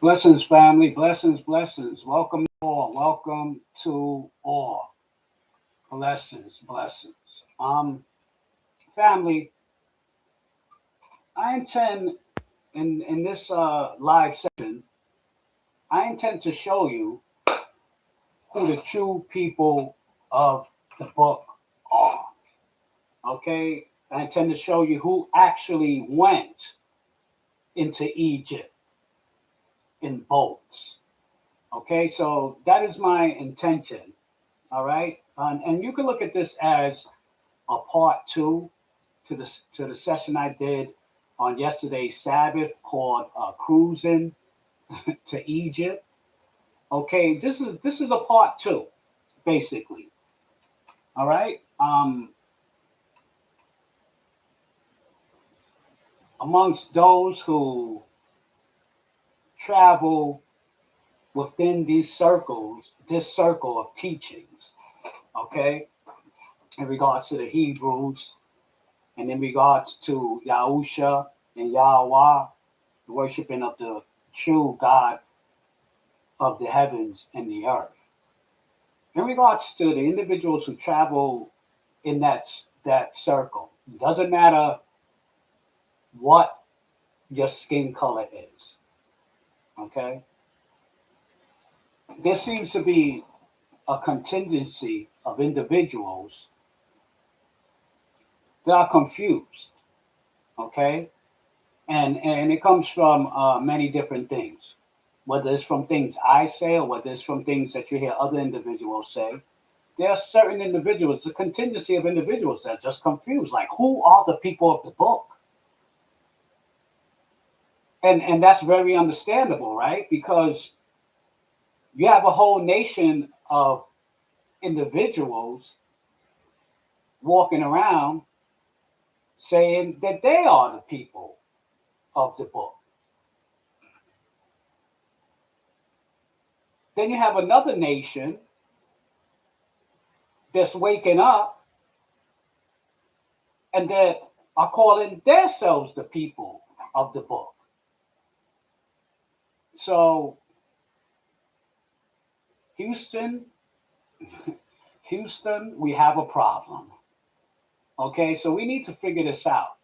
Blessings, family. Blessings, blessings. Welcome all. Welcome to all. Blessings, blessings. Family, I intend in this live session, I intend to show you who the true people of the book are. Okay? I intend to show you who actually went into Egypt in boats. Okay, so that is my intention. All right, and you can look at this as a part two to the session I did on yesterday's Sabbath called "Cruising to Egypt." Okay, this is a part two, basically. All right. Amongst those who travel within this circle of teachings. Okay, in regards to the Hebrews, and in regards to Yahusha and Yahweh, the worshiping of the true God of the heavens and the earth. In regards to the individuals who travel in that circle, it doesn't matter what your skin color is. Okay? There seems to be a contingency of individuals that are confused. Okay? And it comes from many different things, whether it's from things I say or whether it's from things that you hear other individuals say. There are certain individuals, a contingency of individuals that are just confused. Like, who are the people of the book? And that's very understandable, right? Because you have a whole nation of individuals walking around saying that they are the people of the book. Then you have another nation that's waking up and that are calling themselves the people of the book. So Houston, Houston, we have a problem. Okay, so we need to figure this out.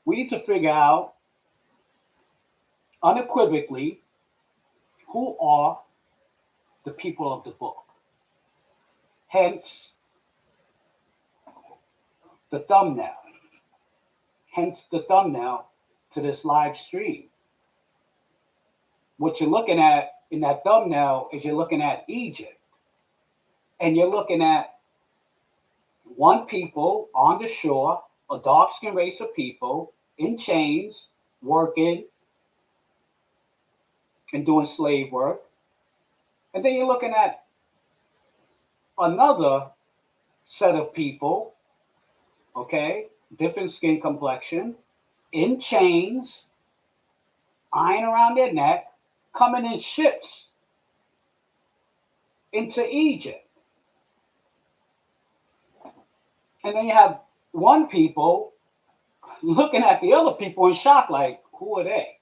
We need to figure out unequivocally who are the people of the book. Hence the thumbnail. Hence the thumbnail to this live stream. What you're looking at in that thumbnail is you're looking at Egypt. And you're looking at one people on the shore, a dark skinned race of people in chains, working and doing slave work. And then you're looking at another set of people, okay, different skin complexion, in chains, iron around their neck, coming in ships into Egypt. And then you have one people looking at the other people in shock, like, who are they?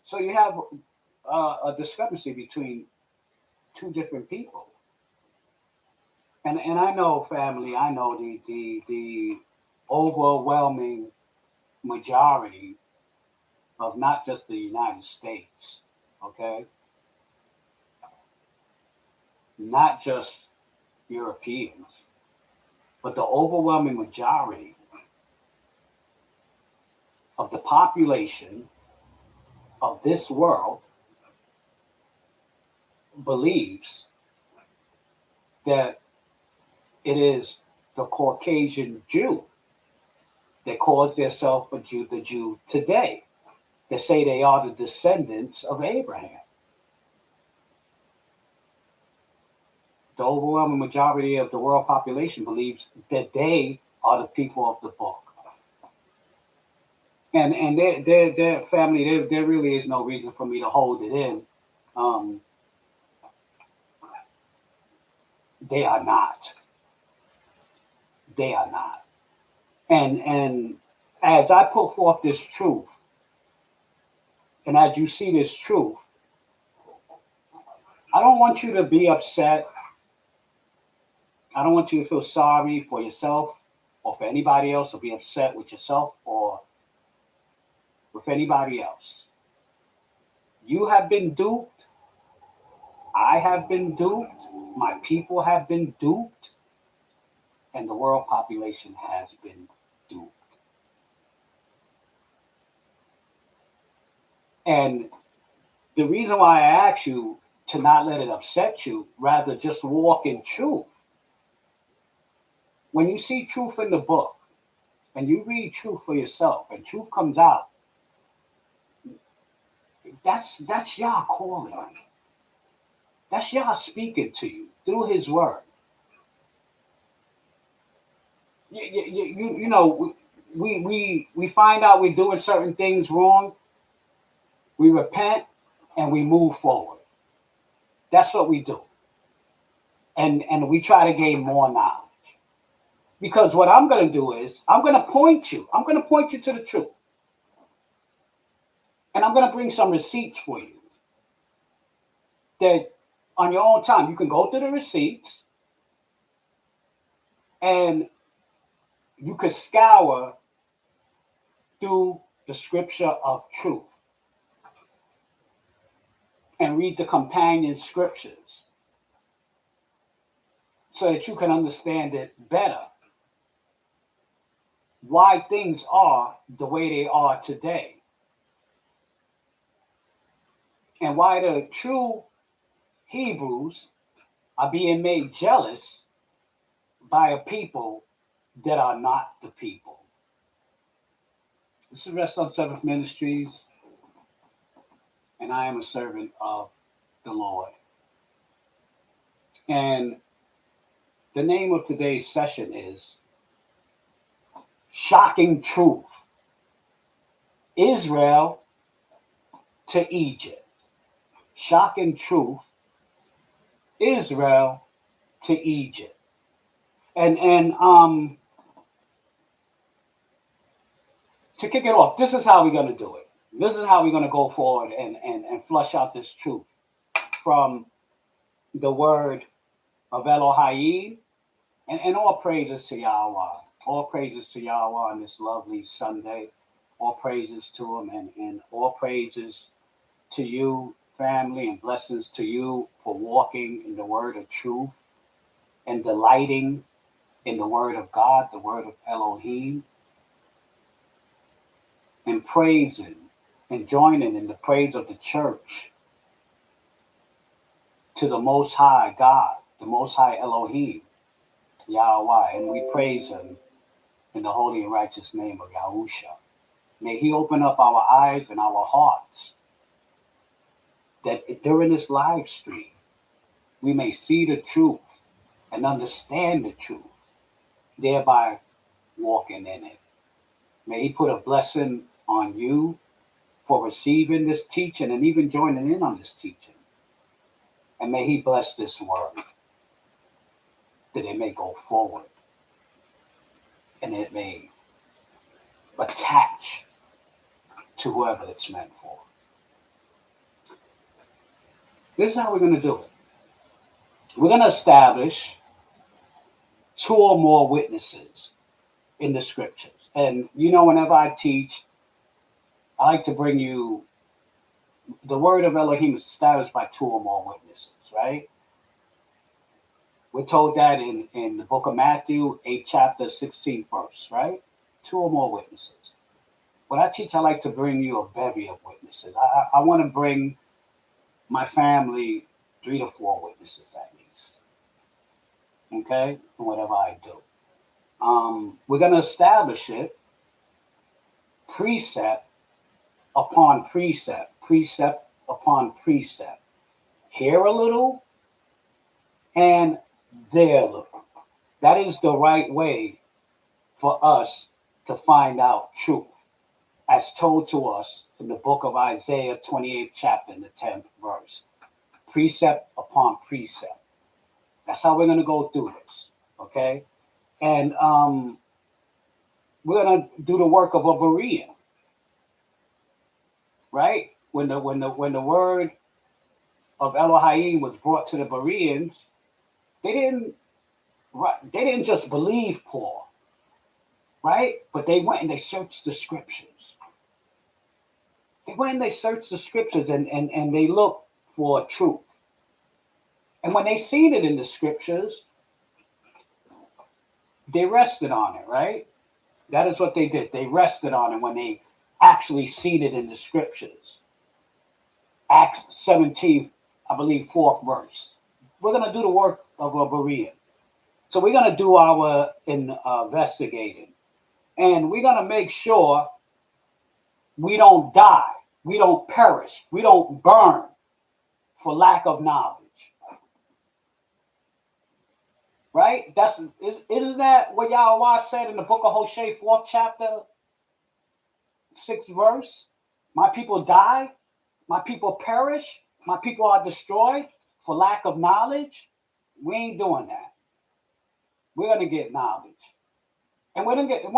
So you have a discrepancy between two different people. And I know, family, I know the overwhelming majority of not just the United States, okay, not just Europeans, but the overwhelming majority of the population of this world believes that it is the Caucasian Jew that calls themselves a Jew, the Jew today. They say they are the descendants of Abraham. The overwhelming majority of the world population believes that they are the people of the book. And their family, there really is no reason for me to hold it in. They are not. They are not. And as I put forth this truth And as you see this truth, I don't want you to be upset. I don't want you to feel sorry for yourself or for anybody else, or be upset with yourself or with anybody else. You have been duped. I have been duped. My people have been duped. And the world population has been duped. And the reason why I ask you to not let it upset you, rather just walk in truth. When you see truth in the book and you read truth for yourself and truth comes out, that's Yah calling you. That's Yah speaking to you through his word. You know, we find out we're doing certain things wrong, we repent, and we move forward. That's what we do. And we try to gain more knowledge. Because what I'm going to do is I'm going to point you to the truth. And I'm going to bring some receipts for you that on your own time, you can go through the receipts and you could scour through the scripture of truth and read the companion scriptures so that you can understand it better. Why things are the way they are today. And why the true Hebrews are being made jealous by a people that are not the people. This is Rest on Seventh Ministries, and I am a servant of the Lord. And the name of today's session is Shocking Truth. Israel to Egypt. Shocking Truth. Israel to Egypt. And to kick it off, this is how we're going to do it. This is how we're going to go forward and flush out this truth from the word of Elohim, and all praises to Yahweh. All praises to Yahweh on this lovely Sunday. All praises to him, and all praises to you, family, and blessings to you for walking in the word of truth and delighting in the word of God, the word of Elohim, and praising and joining in the praise of the church to the Most High God, the Most High Elohim, Yahweh, and we praise him in the holy and righteous name of Yahusha. May he open up our eyes and our hearts that during this live stream, we may see the truth and understand the truth, thereby walking in it. May he put a blessing on you for receiving this teaching and even joining in on this teaching. And may he bless this word that it may go forward and it may attach to whoever it's meant for. This is how we're going to do it. We're going to establish 2 or more witnesses in the scriptures. And you know, whenever I teach, I like to bring you the word of Elohim is established by 2 or more witnesses, right? We're told that in the book of Matthew, 8 chapter, 16 verse, right? 2 or more witnesses. When I teach, I like to bring you a bevy of witnesses. I want to bring my family 3 to 4 witnesses at least. Okay? For whatever I do. We're going to establish it precept upon precept, precept upon precept. Here a little and there a little. That is the right way for us to find out truth, as told to us in the book of Isaiah 28th chapter, in the 10th verse. Precept upon precept. That's how we're going to go through this, okay? And we're going to do the work of a Berean, right? when the word of Elohim was brought to the Bereans, they didn't they didn't just believe Paul, right? But they went and they searched the scriptures. They went and they searched the scriptures and they looked for truth. And when they seen it in the scriptures, they rested on it, right? That is what they did. They rested on it when they actually seen it in the scriptures. Acts 17, I believe, 4th verse. We're going to do the work of a Berean. So we're going to do our investigating. And we're going to make sure we don't die. We don't perish. We don't burn for lack of knowledge. Right? Isn't that what Yahweh said in the book of Hosea, 4th chapter, 6th verse? My people die, my people perish, my people are destroyed for lack of knowledge. We ain't doing that. We're gonna get knowledge. And we're gonna get and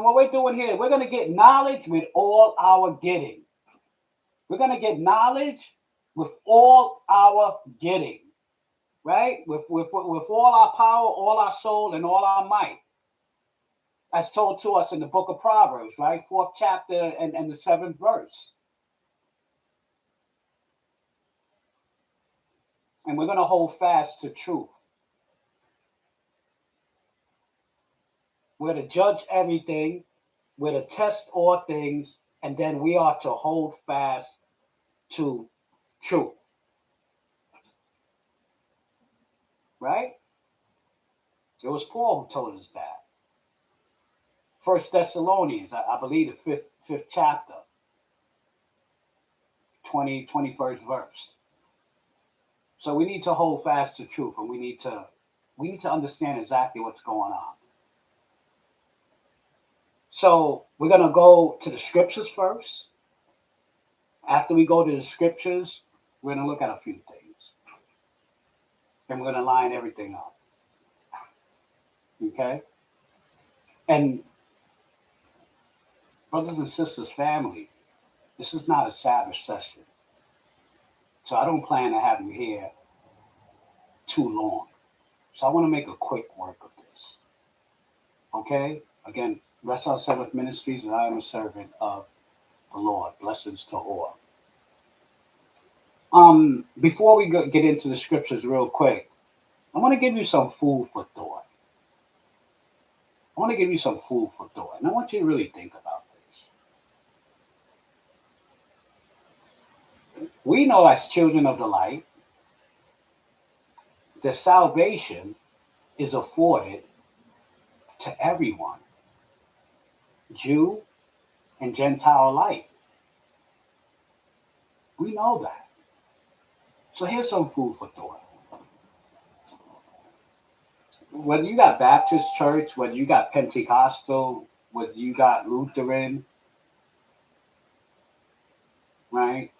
what we're doing here, we're gonna get knowledge with all our getting. We're gonna get knowledge with all our getting. Right? With all our power, all our soul, and all our might. As told to us in the book of Proverbs, right? 4th chapter and the 7th verse. And we're going to hold fast to truth. We're to judge everything. We're to test all things. And then we are to hold fast to truth. Right? It was Paul who told us that. 1 Thessalonians, I believe the fifth chapter, 21st verse. So we need to hold fast to truth, and we need to understand exactly what's going on. So we're going to go to the scriptures first. After we go to the scriptures, we're going to look at a few things. And we're going to line everything up. Okay? And brothers and sisters, family, this is not a Sabbath session. So I don't plan to have you here too long. So I want to make a quick work of this. Okay? Again, Rest Our Sabbath Ministries, and I am a servant of the Lord. Blessings to all. Before we get into the scriptures real quick, I want to give you some food for thought. And I want you to really think about this. We know as children of the light that salvation is afforded to everyone, Jew and Gentile alike. We know that. So here's some food for thought. Whether you got Baptist church, whether you got Pentecostal, whether you got Lutheran, right?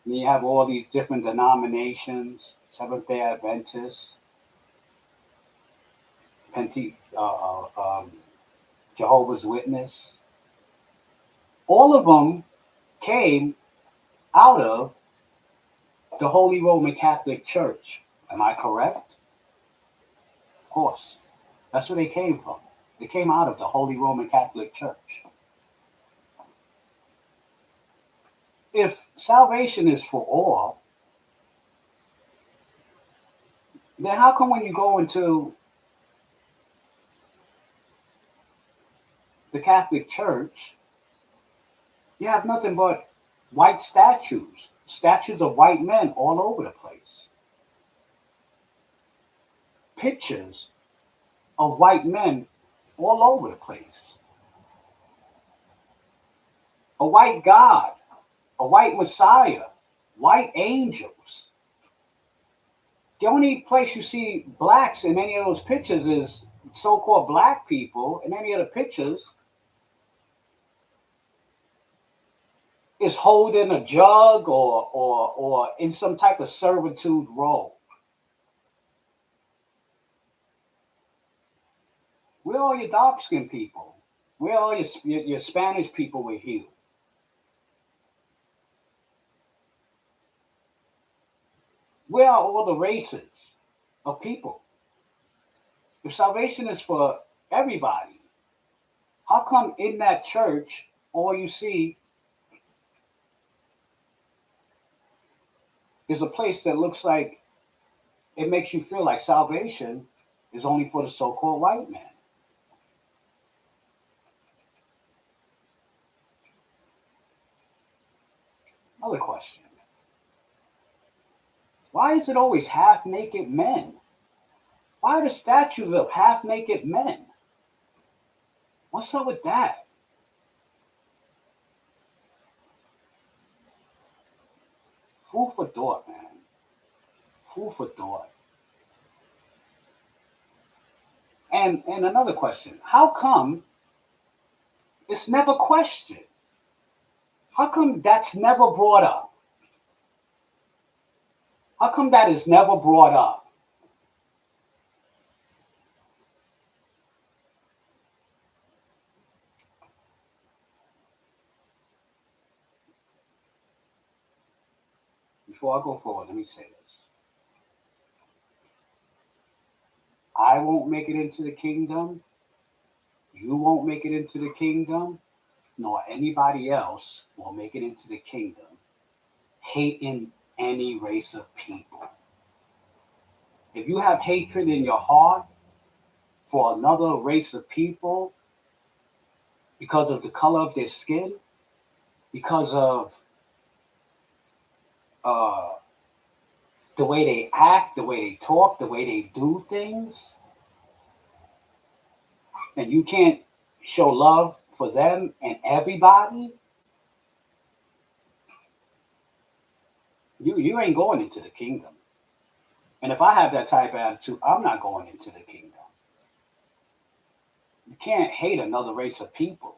And you have all these different denominations, Seventh-day Adventists, Jehovah's Witness. All of them came out of the Holy Roman Catholic Church. Am I correct? Of course. That's where they came from. They came out of the Holy Roman Catholic Church. If salvation is for all, then how come when you go into the Catholic Church, you have nothing but white statues of white men all over the place? Pictures of white men all over the place. A white God, a white Messiah, white angels. The only place you see blacks in any of those pictures is so-called black people. In any of the pictures is holding a jug or in some type of servitude role. Where are your dark-skinned people? Where are your Spanish people with you? Where are all the races of people? If salvation is for everybody, how come in that church all you see is a place that looks like it makes you feel like salvation is only for the so-called white man? Another question. Why is it always half-naked men? Why are the statues of half-naked men? What's up with that? Food for thought, man. Food for thought. And another question. How come it's never questioned? How come that's never brought up? How come that is never brought up? Before I go forward, let me say this. I won't make it into the kingdom. You won't make it into the kingdom. Nor anybody else will make it into the kingdom hating any race of people. If you have hatred in your heart for another race of people because of the color of their skin, because of uh, the way they act, the way they talk, the way they do things, and you can't show love for them and everybody, you ain't going into the kingdom. And if I have that type of attitude, I'm not going into the kingdom. You can't hate another race of people.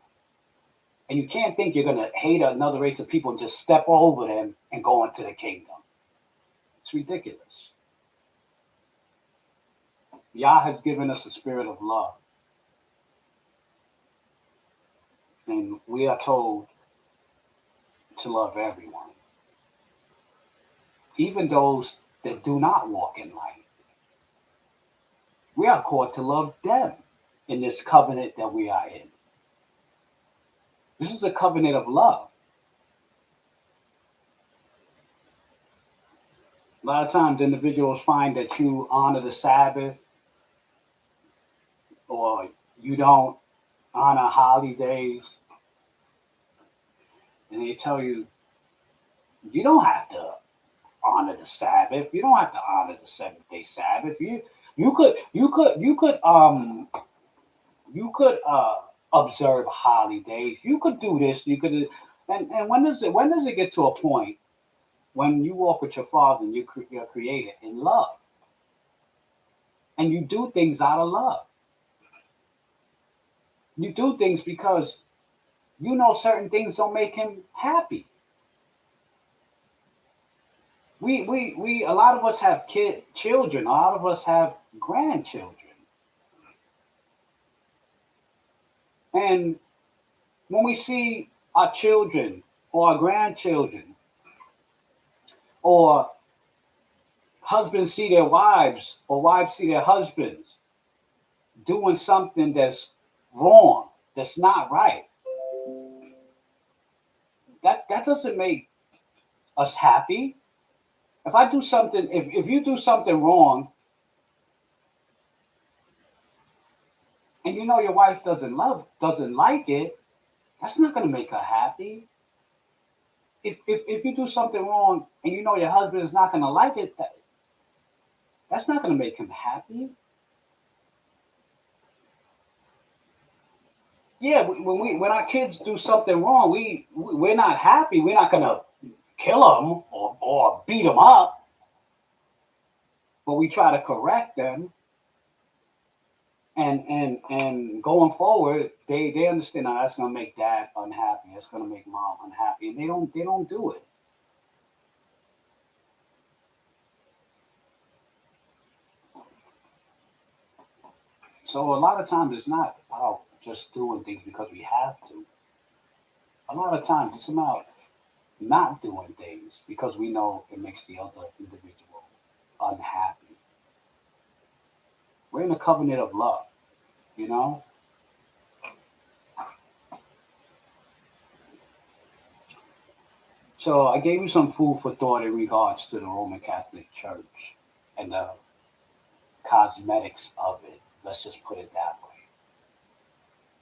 And you can't think you're going to hate another race of people and just step over them and go into the kingdom. It's ridiculous. Yah has given us a spirit of love. And we are told to love everyone, even those that do not walk in light. We are called to love them in this covenant that we are in. This is a covenant of love. A lot of times individuals find that you honor the Sabbath or you don't honor holidays, and they tell you you don't have to honor the Sabbath. You don't have to honor the 7th-day Sabbath. You could observe holidays. You could do this. You could, and when does it get to a point when you walk with your Father and your Creator in love, and you do things out of love? You do things because you know certain things don't make Him happy. We a lot of us have children. A lot of us have grandchildren, and when we see our children or our grandchildren, or husbands see their wives or wives see their husbands doing something that's wrong, that's not right, that doesn't make us happy. If you do something wrong and you know your wife doesn't like it, that's not going to make her happy. If you do something wrong and you know your husband is not going to like it, that's not going to make him happy. Yeah, when our kids do something wrong, we're not happy. We're not going to kill them or beat them up, but we try to correct them. And going forward, they understand now that's going to make dad unhappy. That's going to make mom unhappy, and they don't do it. So a lot of times it's not about just doing things because we have to. A lot of times it's about not doing things because we know it makes the other individual unhappy. We're in the covenant of love, you know? So I gave you some food for thought in regards to the Roman Catholic Church and the cosmetics of it. Let's just put it that way.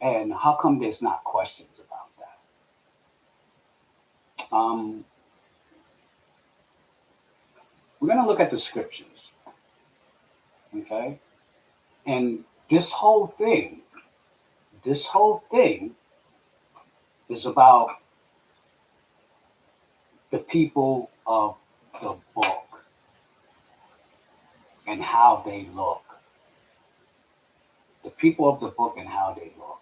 And how come there's not questions about that? We're going to look at the scriptures, okay? And this whole thing is about the people of the book and how they look. The people of the book and how they look.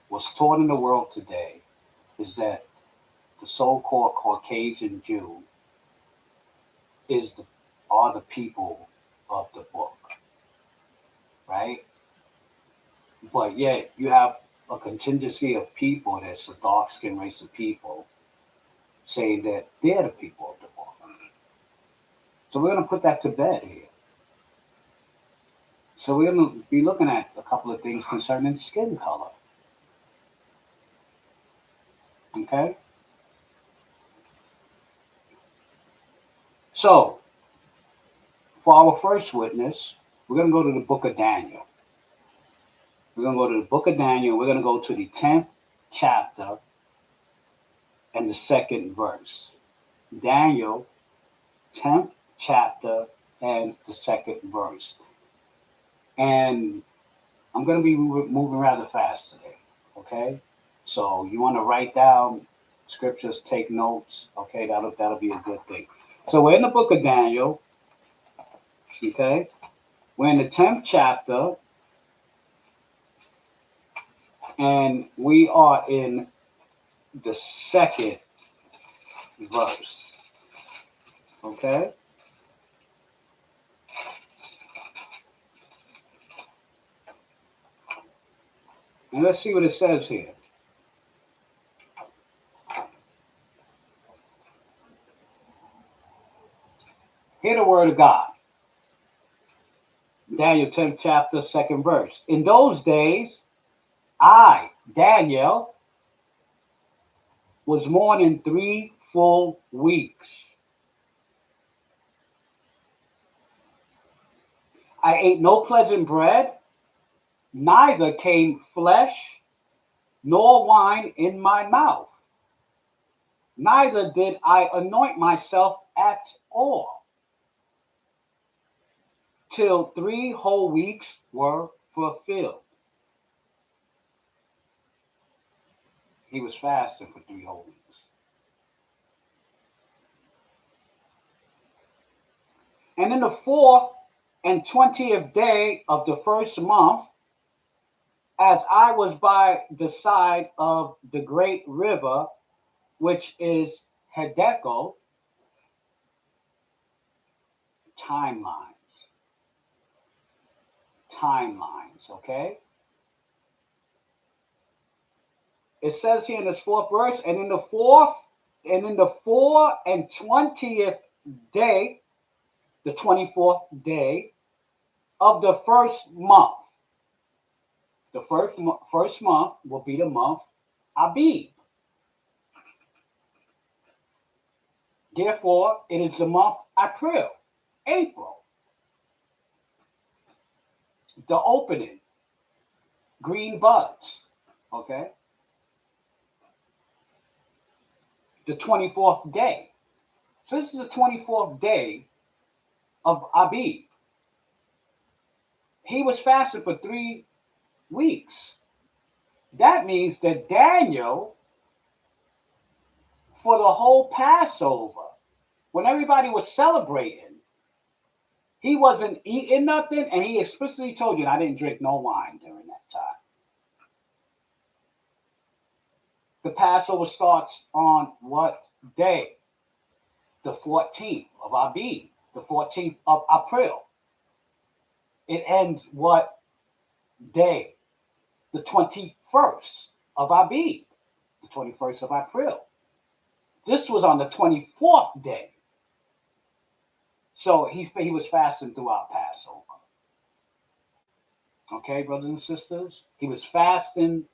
What's taught in the world today is that the so-called Caucasian Jew are the people of the book, right? But yet you have a contingency of people that's a dark-skinned race of people saying that they're the people of the book. So we're going to put that to bed here. So we're going to be looking at a couple of things concerning skin color. Okay? So, for our first witness, we're going to go to the book of Daniel. We're going to go to the book of Daniel. We're going to go to the 10th chapter and the 2nd verse. Daniel, 10th chapter and the 2nd verse. And I'm going to be moving rather fast today, okay? So you want to write down scriptures, take notes, okay? That'll be a good thing. So we're in the book of Daniel, okay? We're in the 10th chapter, and we are in the 2nd verse, okay? And let's see what it says here. Hear the word of God. Daniel 10th chapter, 2nd verse. In those days, I, Daniel, was mourning 3 full weeks. I ate no pleasant bread, neither came flesh nor wine in my mouth. Neither did I anoint myself at all, till 3 whole weeks were fulfilled. He was fasting for 3 whole weeks. And in the 4th and 20th day of the first month, as I was by the side of the great river, which is Hiddekel, timelines, okay? It says here in this 4th verse, and in the 4 and 20th day, the 24th day of the first month. The first month will be the month Abib. Therefore, it is the month April. The opening, green buds, okay? The 24th day. So this is the 24th day of Abib. He was fasting for 3 weeks. That means that Daniel, for the whole Passover, when everybody was celebrating, he wasn't eating nothing, and he explicitly told you, I didn't drink no wine during that time. The Passover starts on what day? The 14th of Abib, the 14th of April. It ends what day? The 21st of Abib, the 21st of April. This was on the 24th day. So he was fasting throughout Passover. Okay, brothers and sisters? He was fasting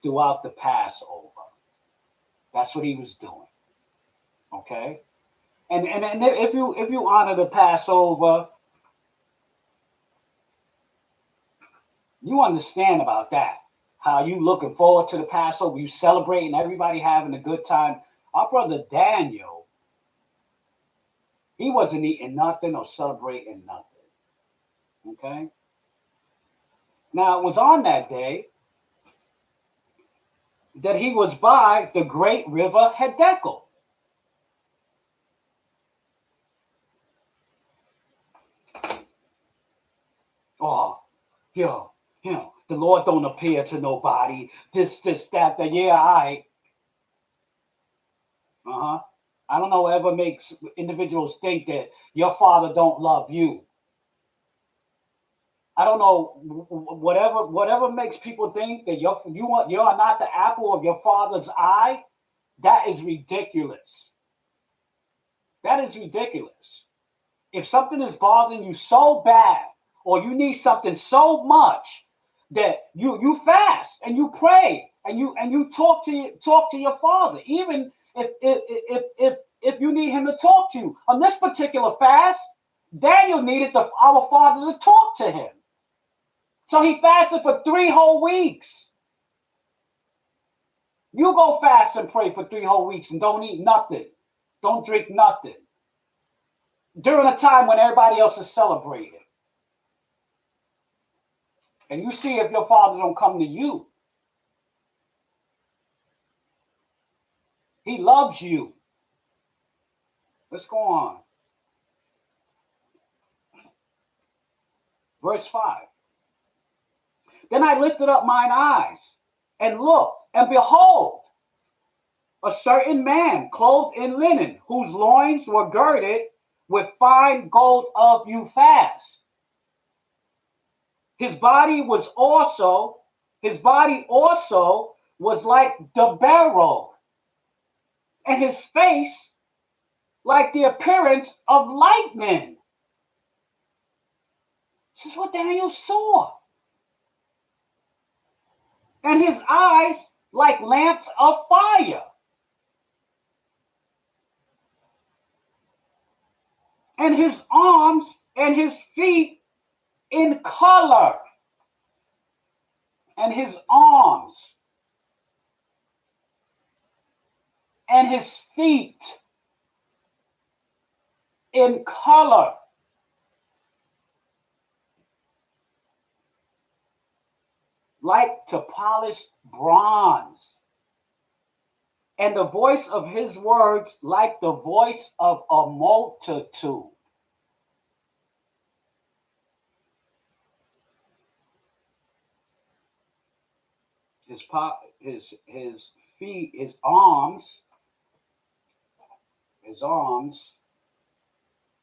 throughout the Passover. That's what he was doing. Okay? And if you honor the Passover, you understand about that. How you looking forward to the Passover, you celebrating, everybody having a good time. Our brother Daniel, he wasn't eating nothing or celebrating nothing. Okay? Now it was on that day that he was by the great river Hiddekel. Oh, the Lord don't appear to nobody. This, that, yeah, I. I don't know whatever makes individuals think that your father don't love you. I don't know whatever makes people think that you are not the apple of your father's eye. That is ridiculous. That is ridiculous. If something is bothering you so bad, or you need something so much that you fast and you pray and you talk to your father, even if you need him to talk to you on this particular fast, Daniel needed our father to talk to him. So he fasted for 3 whole weeks. You go fast and pray for 3 whole weeks and don't eat nothing. Don't drink nothing. During a time when everybody else is celebrating. And you see if your father don't come to you. He loves you. Let's go on. Verse 5. Then I lifted up mine eyes and looked, and behold, a certain man clothed in linen, whose loins were girded with fine gold of Uphaz. His body also was like the beryl, and his face like the appearance of lightning. This is what Daniel saw. And his eyes like lamps of fire. And his arms and his feet in color. And his arms and his feet in color. Like to polished bronze. And the voice of his words like the voice of a multitude. His feet, his arms,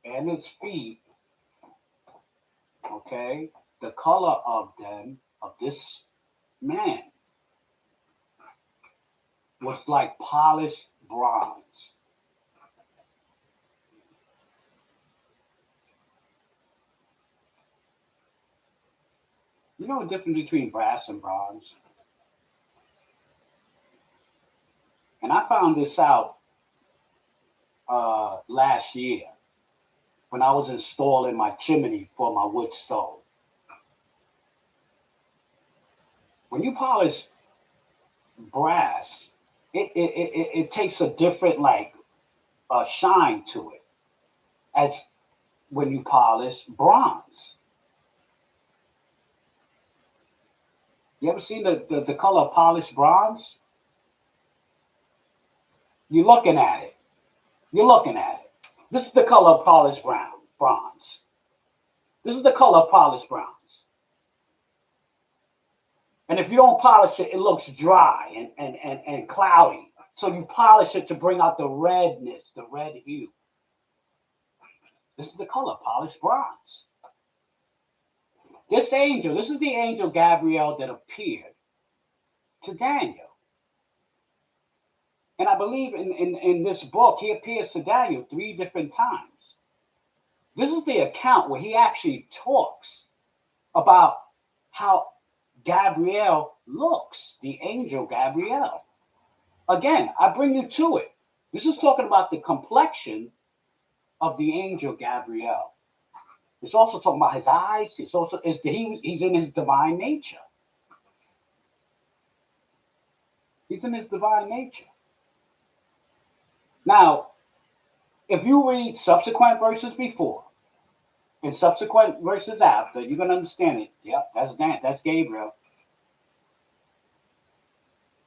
and his feet, okay, the color of them, of this man, was like polished bronze. You know the difference between brass and bronze? And I found this out last year when I was installing my chimney for my wood stove. When you polish brass, it takes a different shine to it as when you polish bronze. You ever seen the color of polished bronze? You're looking at it. This is the color of polished bronze. This is the color of polished bronze. And if you don't polish it, it looks dry and cloudy. So you polish it to bring out the redness, the red hue. This is the color of polished bronze. This is the angel Gabriel that appeared to Daniel. And I believe in this book, he appears to Daniel 3 different times. This is the account where he actually talks about how Gabriel looks, the angel Gabriel. Again, I bring you to it. This is talking about the complexion of the angel Gabriel. It's also talking about his eyes. He's in his divine nature. He's in his divine nature. Now, if you read subsequent verses before and subsequent verses after, you're going to understand it. Yep, that's Gabriel.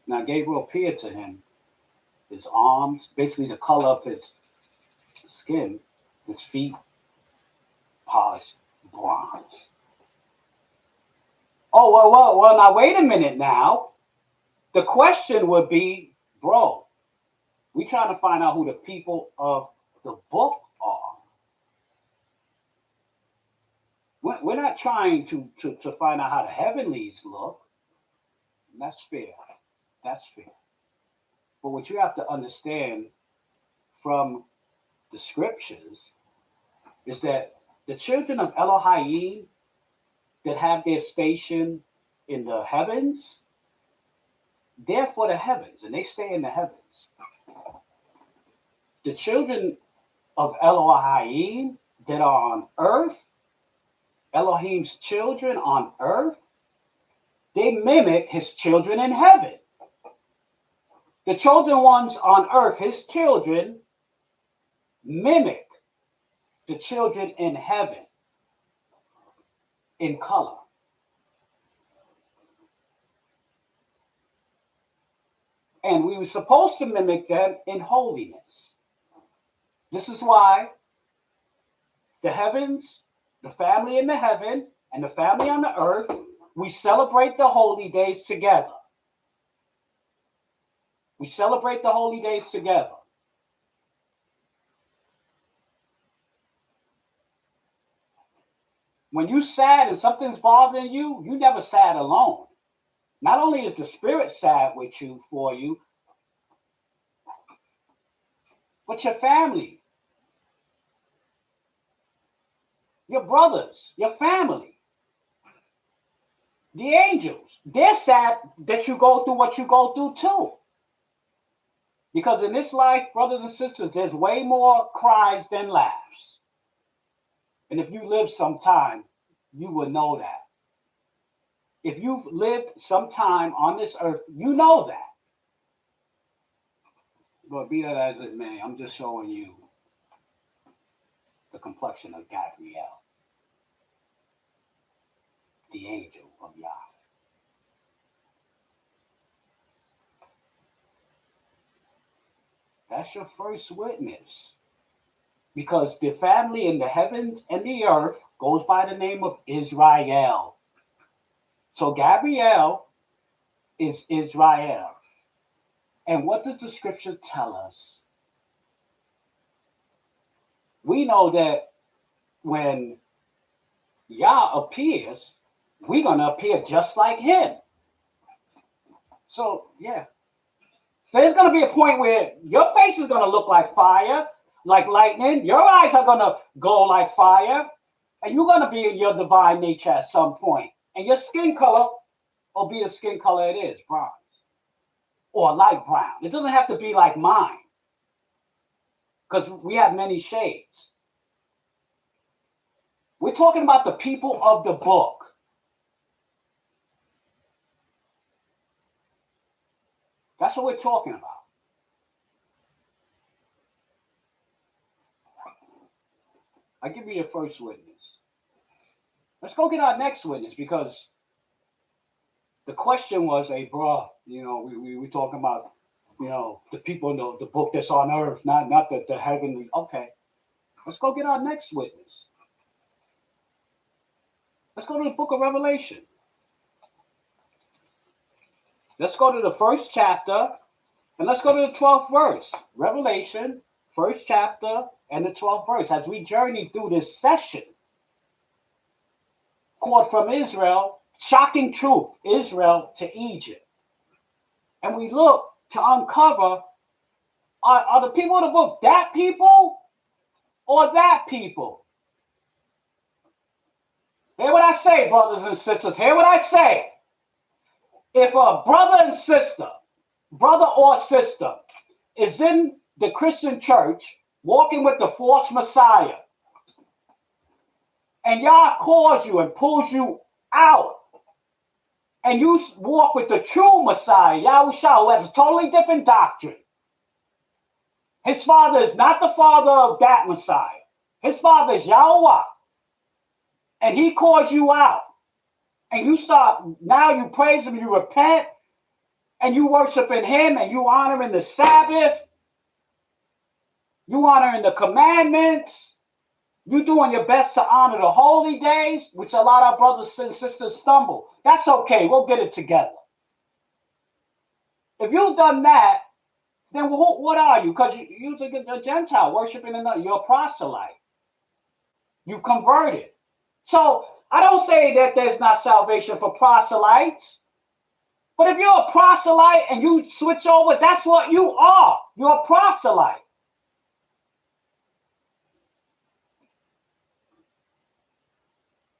Now, Gabriel appeared to him. His arms, basically the color of his skin, his feet, polished bronze. Oh, well, now wait a minute now. The question would be, bro, we trying to find out who the people of the book are. We're not trying to find out how the heavenlies look. That's fair. That's fair. But what you have to understand from the scriptures is that the children of Elohim that have their station in the heavens, they're for the heavens and they stay in the heavens. The children of Elohim that are on earth, Elohim's children on earth, they mimic his children in heaven. The chosen ones on earth, his children, mimic the children in heaven in color. And we were supposed to mimic them in holiness. This is why the heavens, the family in the heaven, and the family on the earth, we celebrate the holy days together. We celebrate the holy days together. When you're sad and something's bothering you, you never sad alone. Not only is the spirit sad with you, for you, but your family, your brothers, your family, the angels, they're sad that you go through what you go through too. Because in this life, brothers and sisters, there's way more cries than laughs. And if you live some time, you will know that. If you've lived some time on this earth, you know that. But be that as it may, I'm just showing you the complexion of Gabriel, the angel of Yahweh. That's your first witness. Because the family in the heavens and the earth goes by the name of Israel. So Gabriel is Israel. And what does the scripture tell us? We know that when Yah appears, we're going to appear just like him. So, yeah. So there's going to be a point where your face is going to look like fire, like lightning. Your eyes are going to glow like fire. And you're going to be in your divine nature at some point. And your skin color will be the skin color it is, bronze. Or light brown. It doesn't have to be like mine. Because we have many shades. We're talking about the people of the book. That's what we're talking about. I give you your first witness. Let's go get our next witness, because the question was, hey, bro, we talking about, the people in the book that's on earth, not the heavenly. Okay, let's go get our next witness. Let's go to the book of Revelation. Let's go to the first chapter, and let's go to the 12th verse. Revelation, first chapter, and the 12th verse. As we journey through this session called From Israel, Shocking Truth, Israel to Egypt. And we look to uncover, are the people of the book that people or that people? Hear what I say, brothers and sisters. Hear what I say. If a brother and sister, brother or sister, is in the Christian church walking with the false Messiah, and Yah calls you and pulls you out, and you walk with the true Messiah, Yahushua, who has a totally different doctrine. His father is not the father of that Messiah. His father is Yahweh. And he calls you out. And you start, now you praise him, you repent, and you worshiping him, and you honoring the Sabbath. You honoring the commandments. You doing your best to honor the holy days, which a lot of brothers and sisters stumble. That's okay. We'll get it together. If you've done that, then what are you? Because you're a Gentile worshiping another. You're a proselyte. You converted. So I don't say that there's not salvation for proselytes. But if you're a proselyte and you switch over, that's what you are. You're a proselyte.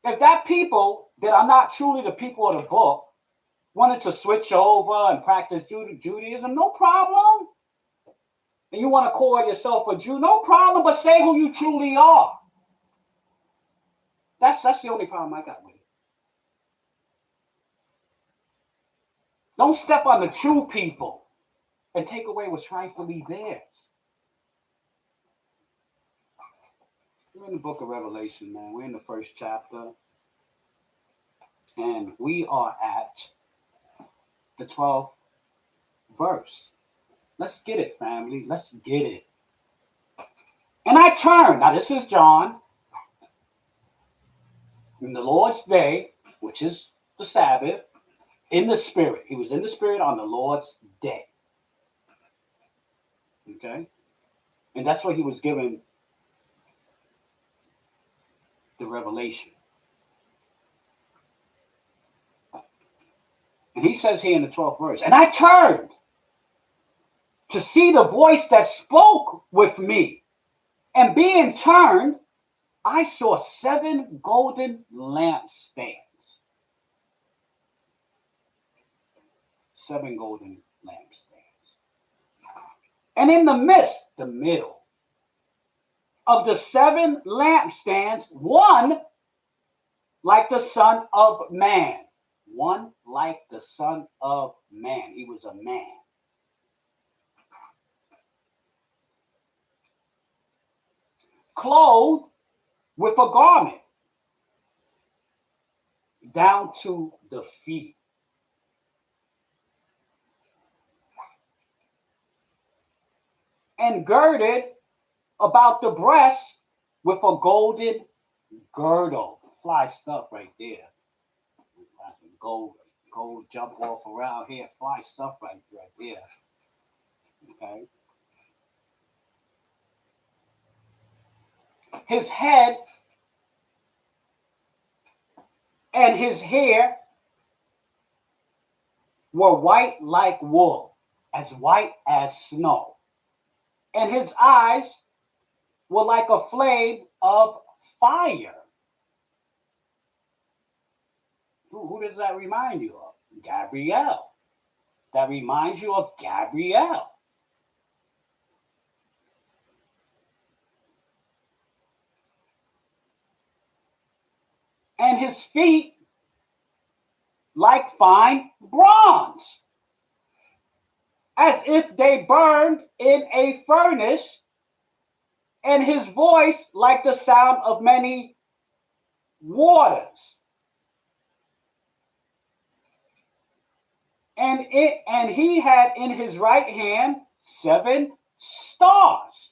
If that people that are not truly the people of the book wanted to switch over and practice Judaism, no problem. And you want to call yourself a Jew, no problem, but say who you truly are. That's the only problem I got with it. Don't step on the true people and take away what's rightfully theirs. We're in the book of Revelation, man. We're in the first chapter. And we are at the 12th verse. Let's get it, family. Let's get it. And I turned. Now, this is John. In the Lord's day, which is the Sabbath, in the Spirit. He was in the Spirit on the Lord's day. Okay? And that's what he was given the revelation. And he says here in the 12th verse, and I turned to see the voice that spoke with me. And being turned, I saw 7 golden lampstands. 7 golden lampstands. And in the midst, the middle of the 7 lampstands, one like the Son of Man. One like the Son of Man. He was a man. Clothed with a garment down to the feet. And girded about the breast with a golden girdle. Fly stuff right there. Gold jump off around here. Fly stuff right there. Okay. His head and his hair were white like wool, as white as snow. And his eyes were like a flame of fire. Who does that remind you of? Gabriel. That reminds you of Gabriel. And his feet like fine bronze, as if they burned in a furnace, and his voice like the sound of many waters. And he had in his right hand 7 stars.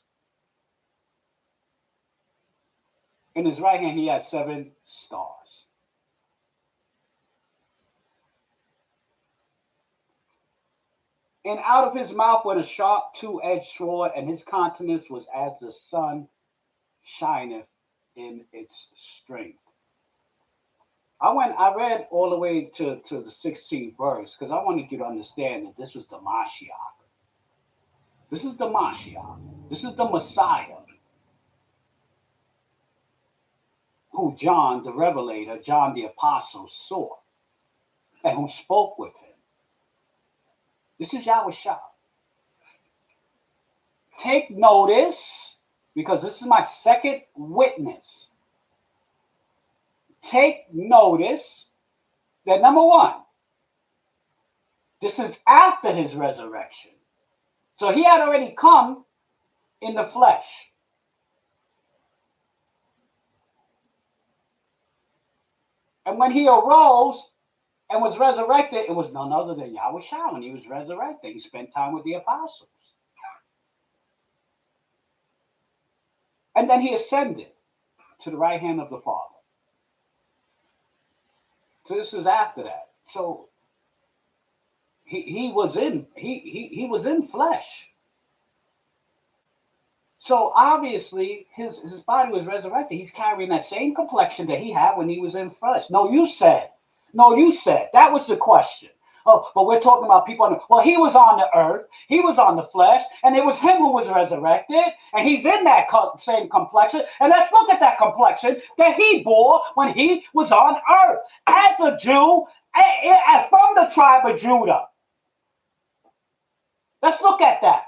In his right hand he had 7 stars. And out of his mouth went a sharp 2-edged sword, and his countenance was as the sun shineth in its strength. I read all the way to the 16th verse because I wanted you to understand that this was the Mashiach. This is the Mashiach. This is the Messiah who John the Revelator, John the Apostle, saw and who spoke with him. This is Yahweh Shah. Take notice, because this is my second witness. Take notice that number one, this is after his resurrection. So he had already come in the flesh. And when he arose and was resurrected, it was none other than Yahweh Shah. When he was resurrected, he spent time with the apostles. And then he ascended to the right hand of the Father. So this is after that. So he was in flesh. So obviously his body was resurrected. He's carrying that same complexion that he had when he was in flesh. No, you said. That was the question. Oh, but we're talking about people on the, well, he was on the earth, he was on the flesh, and it was him who was resurrected, and he's in that same complexion. And let's look at that complexion that he bore when he was on earth as a Jew from the tribe of Judah. Let's look at that.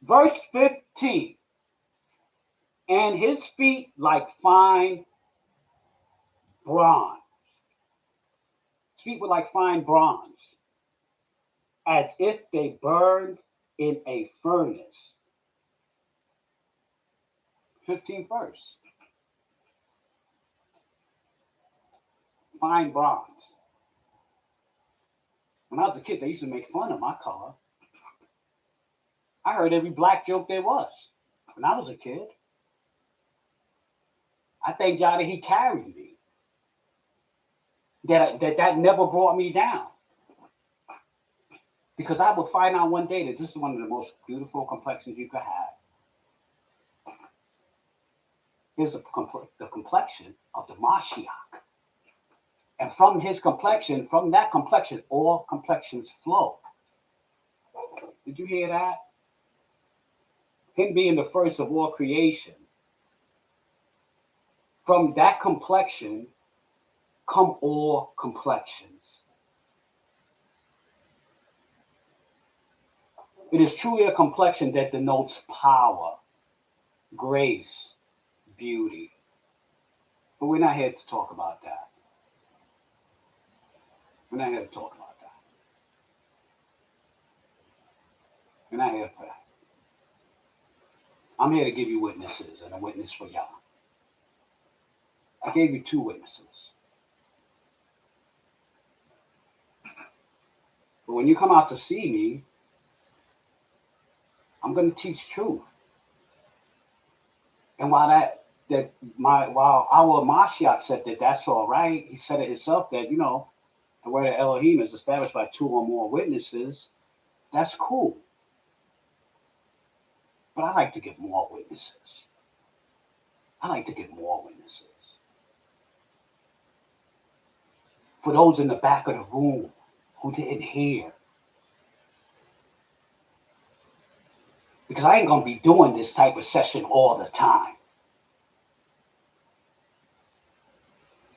Verse 15. And his feet like fine bronze. His feet were like fine bronze, as if they burned in a furnace. 15th verse. Fine bronze. When I was a kid, they used to make fun of my color. I heard every black joke there was when I was a kid. I thank God that he carried me. That never brought me down. Because I would find out one day that this is one of the most beautiful complexions you could have. Here's the complexion of the Mashiach. And from his complexion, from that complexion, all complexions flow. Did you hear that? Him being the first of all creation. From that complexion come all complexions. It is truly a complexion that denotes power, grace, beauty. But we're not here to talk about that. We're not here to talk about that. We're not here for that. I'm here to give you witnesses and a witness for Yah. I gave you 2 witnesses. But when you come out to see me, I'm going to teach truth. And while our Mashiach said that that's all right, he said it himself that, the word of Elohim is established by 2 or more witnesses. That's cool. But I like to get more witnesses. For those in the back of the room who didn't hear. Because I ain't going to be doing this type of session all the time.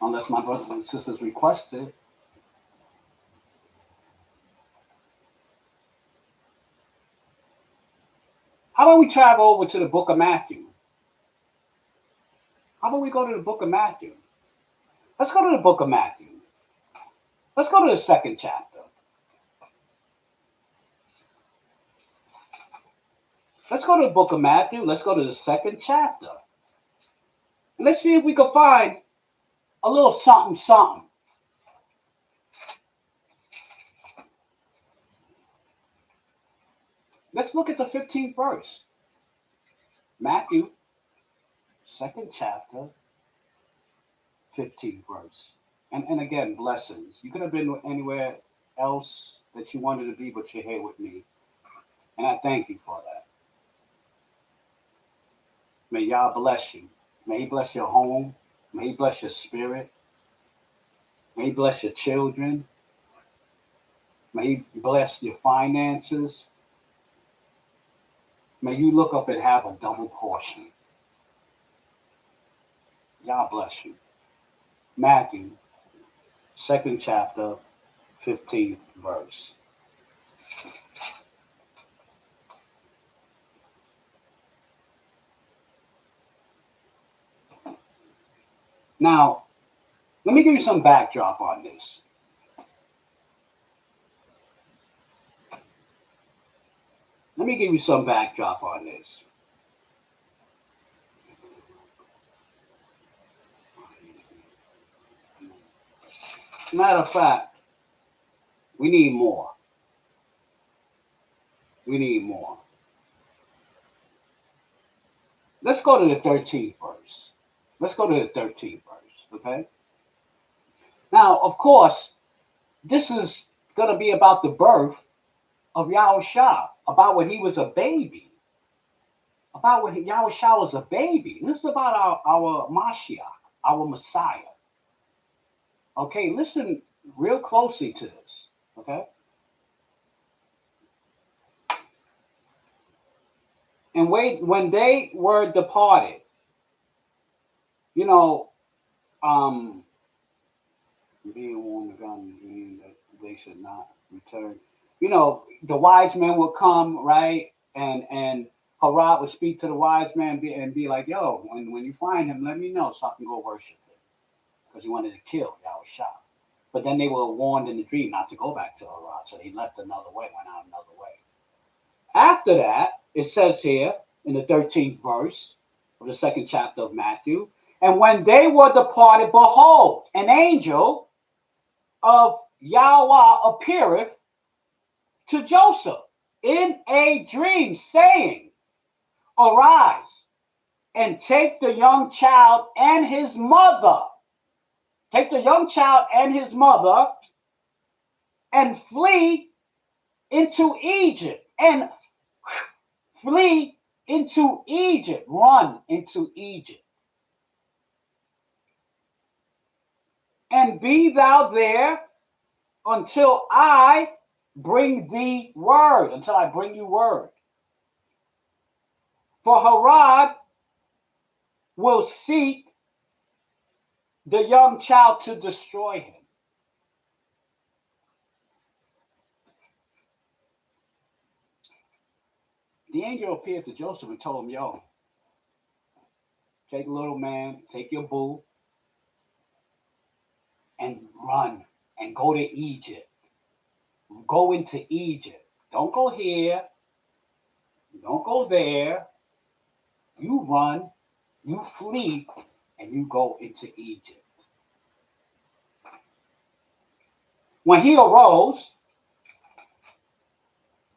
Unless my brothers and sisters request it. How about we travel over to the book of Matthew? How about we go to the book of Matthew? Let's go to the book of Matthew. Let's go to the 2nd chapter. Let's go to the book of Matthew. Let's go to the 2nd chapter. And let's see if we can find a little something. Let's look at the 15th verse. Matthew, 2nd chapter, 15th verse. And again, blessings. You could have been anywhere else that you wanted to be, but you're here with me. And I thank you for that. May Yah bless you. May he bless your home. May he bless your spirit. May he bless your children. May he bless your finances. May you look up and have a double portion. God bless you. Matthew, 2nd chapter, 15th verse. Now, let me give you some backdrop on this. Let me give you some backdrop on this. Matter of fact, we need more. We need more. Let's go to the 13th verse. Let's go to the 13th verse, okay? Now, of course, this is going to be about the birth of Yahushua, about when he was a baby. About when Yahushua was a baby. This is about our Mashiach, our Messiah. Okay, listen real closely to this, okay? And when they were departed, you know, being warned of God, meaning that they should not return. You know, the wise men would come, right? And Harad would speak to the wise man and be like, yo, when you find him, let me know so I can go worship him. Because he wanted to kill Yahushua. But then they were warned in the dream not to go back to Harad, so they left another way, went out another way. After that, it says here in the 13th verse of the 2nd chapter of Matthew, and when they were departed, behold, an angel of Yahweh appeareth to Joseph in a dream, saying, arise and take the young child and his mother. Take the young child and his mother and flee into Egypt. And flee into Egypt. Run into Egypt. And be thou there until I bring thee word. Until I bring you word. For Harad will seek the young child to destroy him. The angel appeared to Joseph and told him, yo, take a little man, take your boo, and run and go to Egypt. Go into Egypt. Don't go here. Don't go there. You run, you flee, and you go into Egypt. When he arose,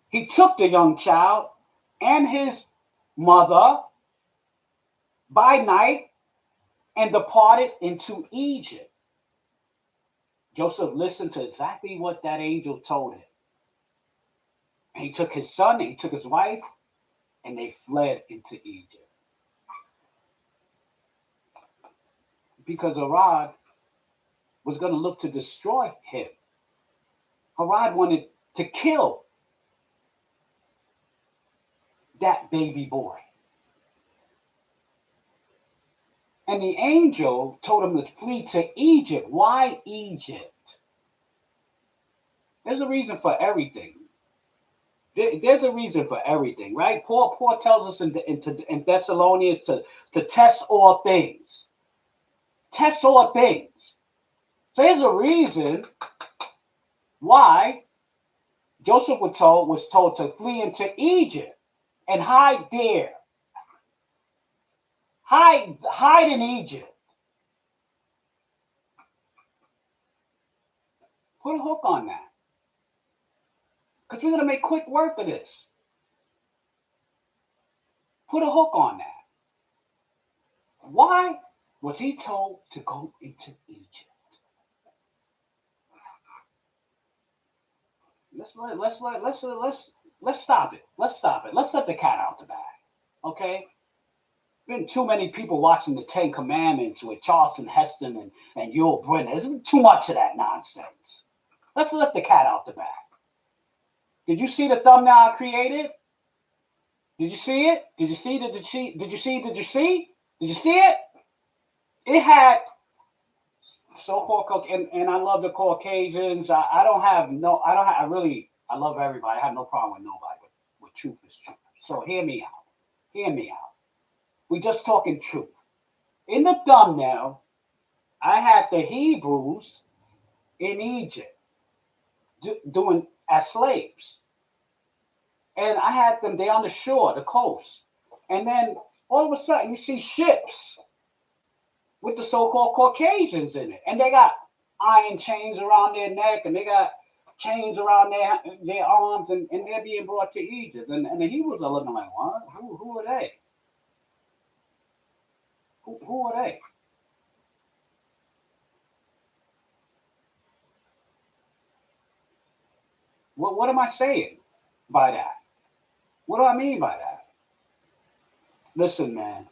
he took the young child and his mother by night and departed into Egypt. Joseph listened to exactly what that angel told him. And he took his son and he took his wife and they fled into Egypt. Because Harad was going to look to destroy him. Harad wanted to kill that baby boy. And the angel told him to flee to Egypt. Why Egypt? There's a reason for everything. There's a reason for everything, right? Paul tells us in Thessalonians to test all things. Test all things. So there's a reason why Joseph was told to flee into Egypt and hide there. Hide in Egypt. Put a hook on that. Because we're going to make quick work of this. Put a hook on that. Why was he told to go into Egypt? Let's stop it. Let's stop it. Let's let the cat out the bag. Okay? Been too many people watching the 10 Commandments with Charlton Heston and Yul Brynner. There's been too much of that nonsense. Let's let the cat out the bag. Did you see the thumbnail I created? Did you see it? Did you see? Did you see? Did you see? Did you see? Did you see it? It had so-called, and I love the Caucasians. I don't have no, I don't have, I really, I love everybody. I have no problem with nobody, with truth is truth. So hear me out. Hear me out. We just talking truth. In the thumbnail, I had the Hebrews in Egypt doing as slaves. And I had them there on the shore, the coast. And then all of a sudden you see ships with the so-called Caucasians in it. And they got iron chains around their neck and they got chains around their arms and they're being brought to Egypt. And the Hebrews are looking like, what? Who are they? Who are they? What am I saying by that? What do I mean by that? Listen, man.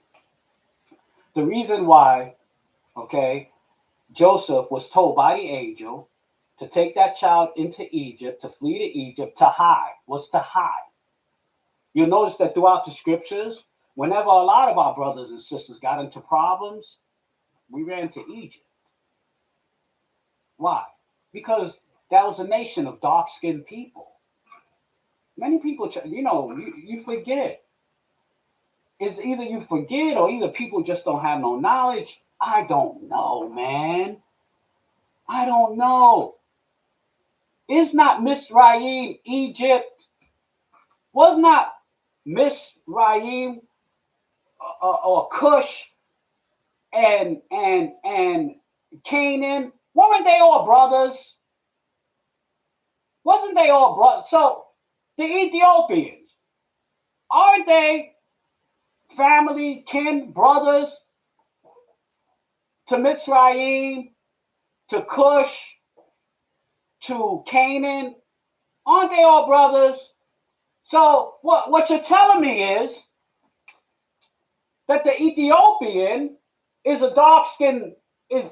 The reason why, okay, Joseph was told by the angel to take that child into Egypt, to flee to Egypt, to hide, was to hide. You'll notice that throughout the scriptures, whenever a lot of our brothers and sisters got into problems, we ran to Egypt. Why? Because that was a nation of dark-skinned people. Many people, you forget. It's either you forget or either people just don't have no knowledge. I don't know, man. I don't know. Is not Mizraim Egypt? Was not Mizraim or Cush and Canaan? Weren't they all brothers? Wasn't they all brothers? So the Ethiopians, aren't they family, kin, brothers to Mizraim, to Cush, to Canaan? Aren't they all brothers? So what you're telling me is that the Ethiopian is a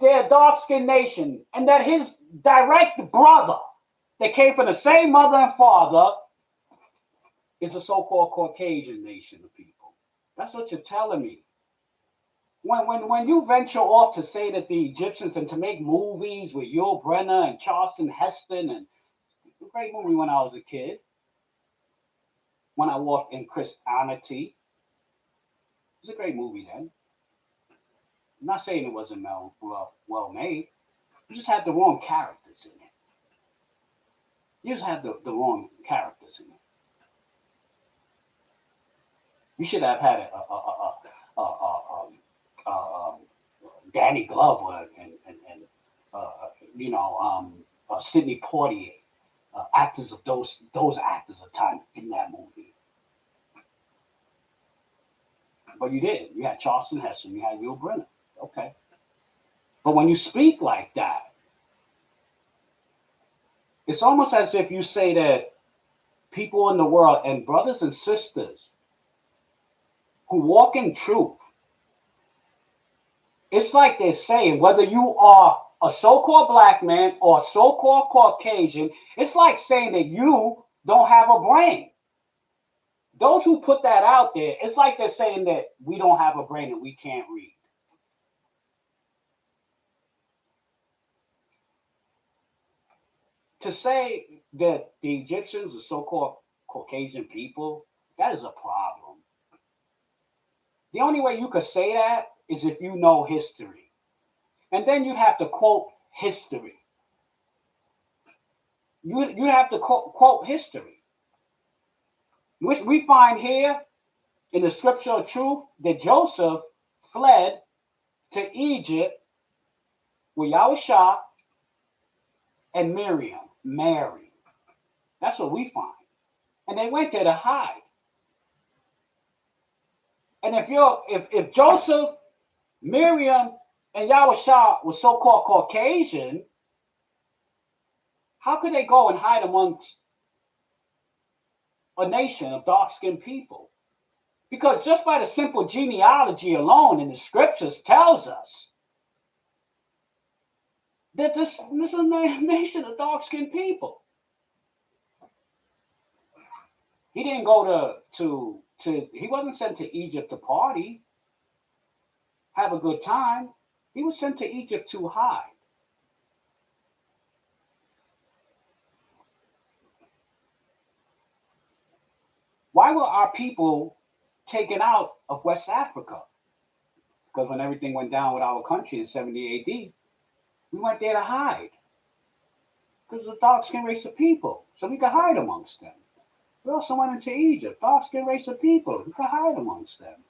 their dark skinned nation, and that his direct brother that came from the same mother and father is a so-called Caucasian nation of people. That's what you're telling me. When you venture off to say that the Egyptians and to make movies with Yul Brynner and Charlton Heston, and a great movie when I was a kid, when I walked in Christianity, it was a great movie then. I'm not saying it wasn't well made. You just had the wrong characters in it. You just had the wrong characters in it. You should have had Danny Glover and Sidney Poitier, actors of those actors of time in that movie. But you didn't. You had Charlton Heston. You had Yul Brynner. Okay. But when you speak like that, it's almost as if you say that people in the world and brothers and sisters who walk in truth, it's like they're saying, whether you are a so-called black man or a so-called Caucasian, it's like saying that you don't have a brain. Those who put that out there, it's like they're saying that we don't have a brain and we can't read. To say that the Egyptians are so-called Caucasian people, that is a problem. The only way you could say that is if you know history. And then you have to quote history. You have to quote history. Which we find here in the scripture of truth that Joseph fled to Egypt with Yahusha and Mary. That's what we find. And they went there to hide. And if Joseph, Miriam, and Yahusha were so-called Caucasian, how could they go and hide amongst a nation of dark-skinned people? Because just by the simple genealogy alone in the scriptures tells us that this is a nation of dark-skinned people. He didn't go he wasn't sent to Egypt to party, have a good time. He was sent to Egypt to hide. Why were our people taken out of West Africa? Because when everything went down with our country in 70 AD, we went there to hide. Because of the dark skinned race of people. So we could hide amongst them. We also went into Egypt, dark skinned race of people. We could hide amongst them.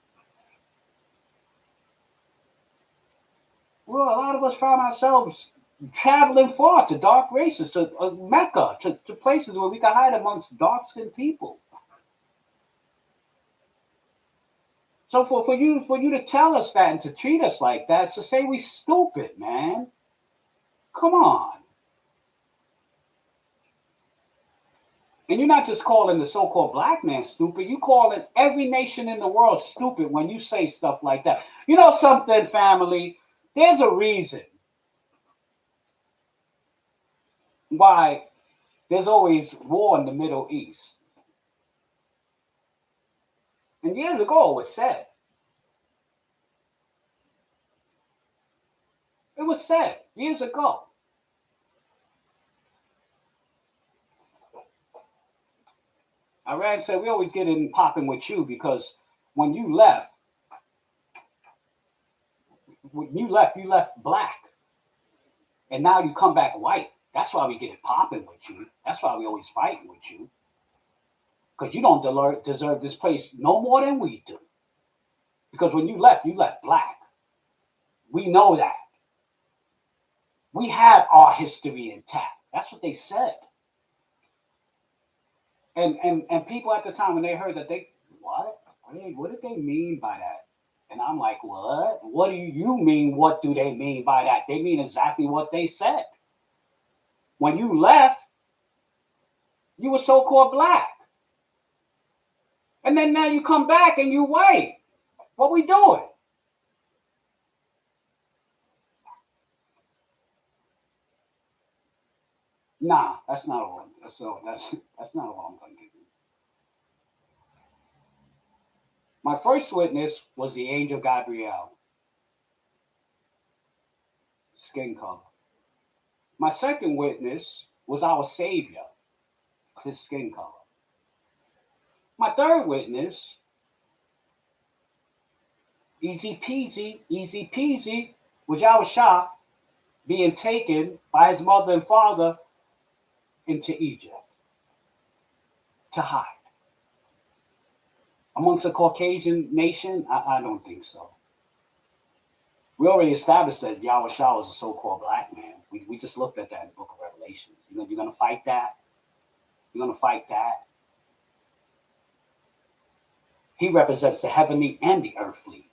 Well, a lot of us found ourselves traveling far to dark races, to Mecca, to places where we could hide amongst dark skinned people. So for you to tell us that and to treat us like that, it's to say we stupid, man. Come on. And you're not just calling the so-called black man stupid. You calling every nation in the world stupid when you say stuff like that. You know something, family? There's a reason why there's always war in the Middle East. And years ago it was said. It was said years ago. Iran said, we always get in popping with you because when you left black. And now you come back white. That's why we get it popping with you. That's why we always fighting with you. Because you don't deserve this place no more than we do. Because when you left black. We know that. We have our history intact. That's what they said. And people at the time, when they heard that, what? What did they mean by that? And I'm like, what? What do you mean? What do they mean by that? They mean exactly what they said. When you left, you were so-called black. And then now you come back and you white. What we doing? Nah, that's not all. That's not all I'm going to do. My first witness was the angel Gabriel. Skin color. My second witness was our Savior. His skin color. My third witness, easy peasy, was Yahushua being taken by his mother and father into Egypt to hide. Amongst a Caucasian nation, I don't think so. We already established that Yahushua was a so-called black man. We just looked at that in the book of Revelations. You're going to fight that? You're going to fight that? He represents the heavenly and the earthly.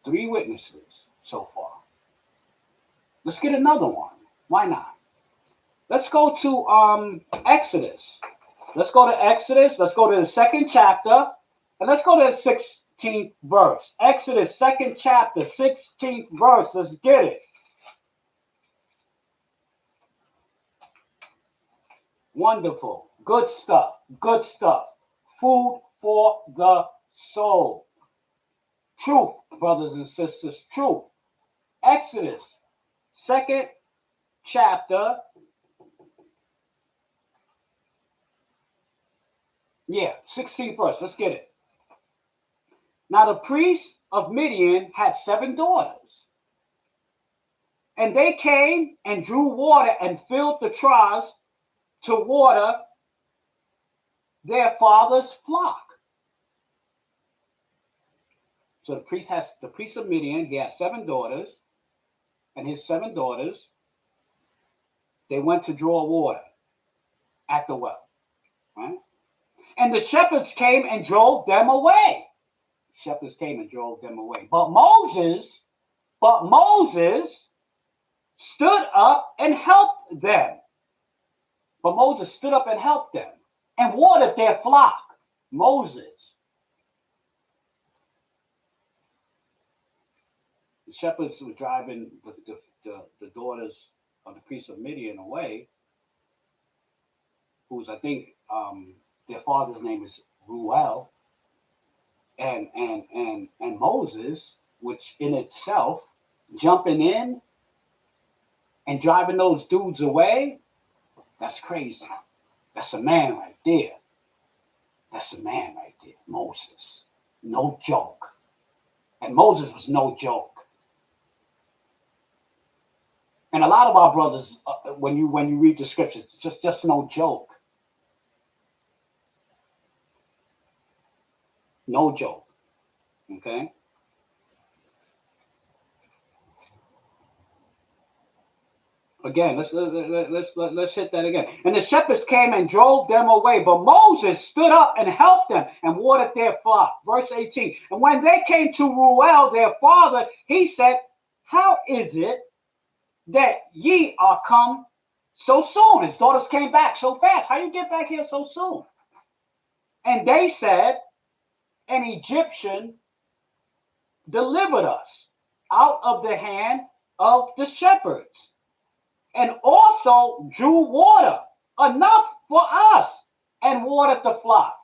Three witnesses so far. Let's get another one. Why not? Let's go to Exodus. Let's go to Exodus. Let's go to the second chapter. And let's go to the 16th verse. Exodus, second chapter, 16th verse. Let's get it. Wonderful. Good stuff. Good stuff. Food for the soul. Truth, brothers and sisters. Truth. Exodus, second chapter. Yeah, 16th verse. Let's get it. Now the priest of Midian had 7 daughters. And they came and drew water and filled the troughs to water their father's flock. So the priest of Midian, he had 7 daughters, and his 7 daughters, they went to draw water at the well. Right? And the shepherds came and drove them away. Shepherds came and drove them away. But Moses stood up and helped them. But Moses stood up and helped them and watered their flock. Moses. The shepherds were driving the daughters of the priest of Midian away, who's, I think, their father's name is Ruel. and Moses, which in itself, jumping in and driving those dudes away, that's crazy. That's a man right there. That's a man right there, Moses. No joke. And Moses was no joke. And a lot of our brothers, when you read the scriptures, just no joke. No joke. Okay. Again, let's hit that again. And the shepherds came and drove them away, but Moses stood up and helped them and watered their flock. Verse 18. And when they came to Ruel, their father, he said, "How is it that ye are come so soon?" His daughters came back so fast. How you get back here so soon? And they said, "An Egyptian delivered us out of the hand of the shepherds, and also drew water enough for us and watered the flock."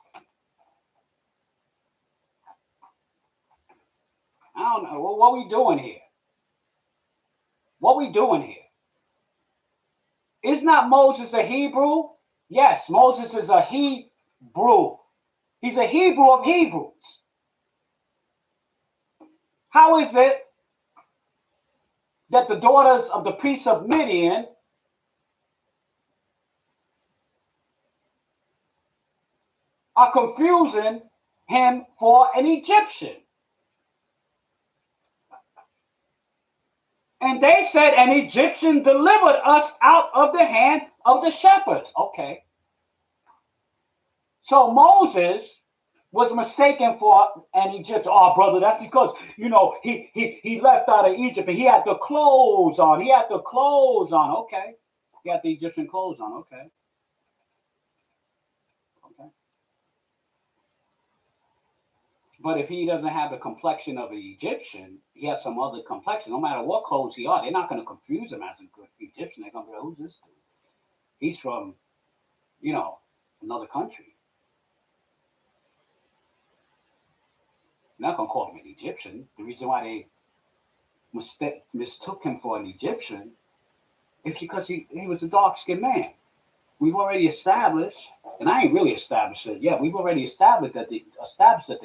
I don't know. What are we doing here? What are we doing here? Is not Moses a Hebrew? Yes, Moses is a Hebrew. He's a Hebrew of Hebrews. How is it that the daughters of the priests of Midian are confusing him for an Egyptian? And they said, "An Egyptian delivered us out of the hand of the shepherds." Okay. So Moses was mistaken for an Egyptian. Oh, brother, that's because, he left out of Egypt and he had the clothes on. He had the clothes on. Okay. He had the Egyptian clothes on. Okay. Okay. But if he doesn't have the complexion of an Egyptian, he has some other complexion. No matter what clothes he are, they're not going to confuse him as a good Egyptian. They're going to be like, "Who's this dude? He's from, another country." They're not going to call him an Egyptian. The reason why they mistook him for an Egyptian is because he was a dark-skinned man. We've already established, and I ain't really established it yet. We've already established that the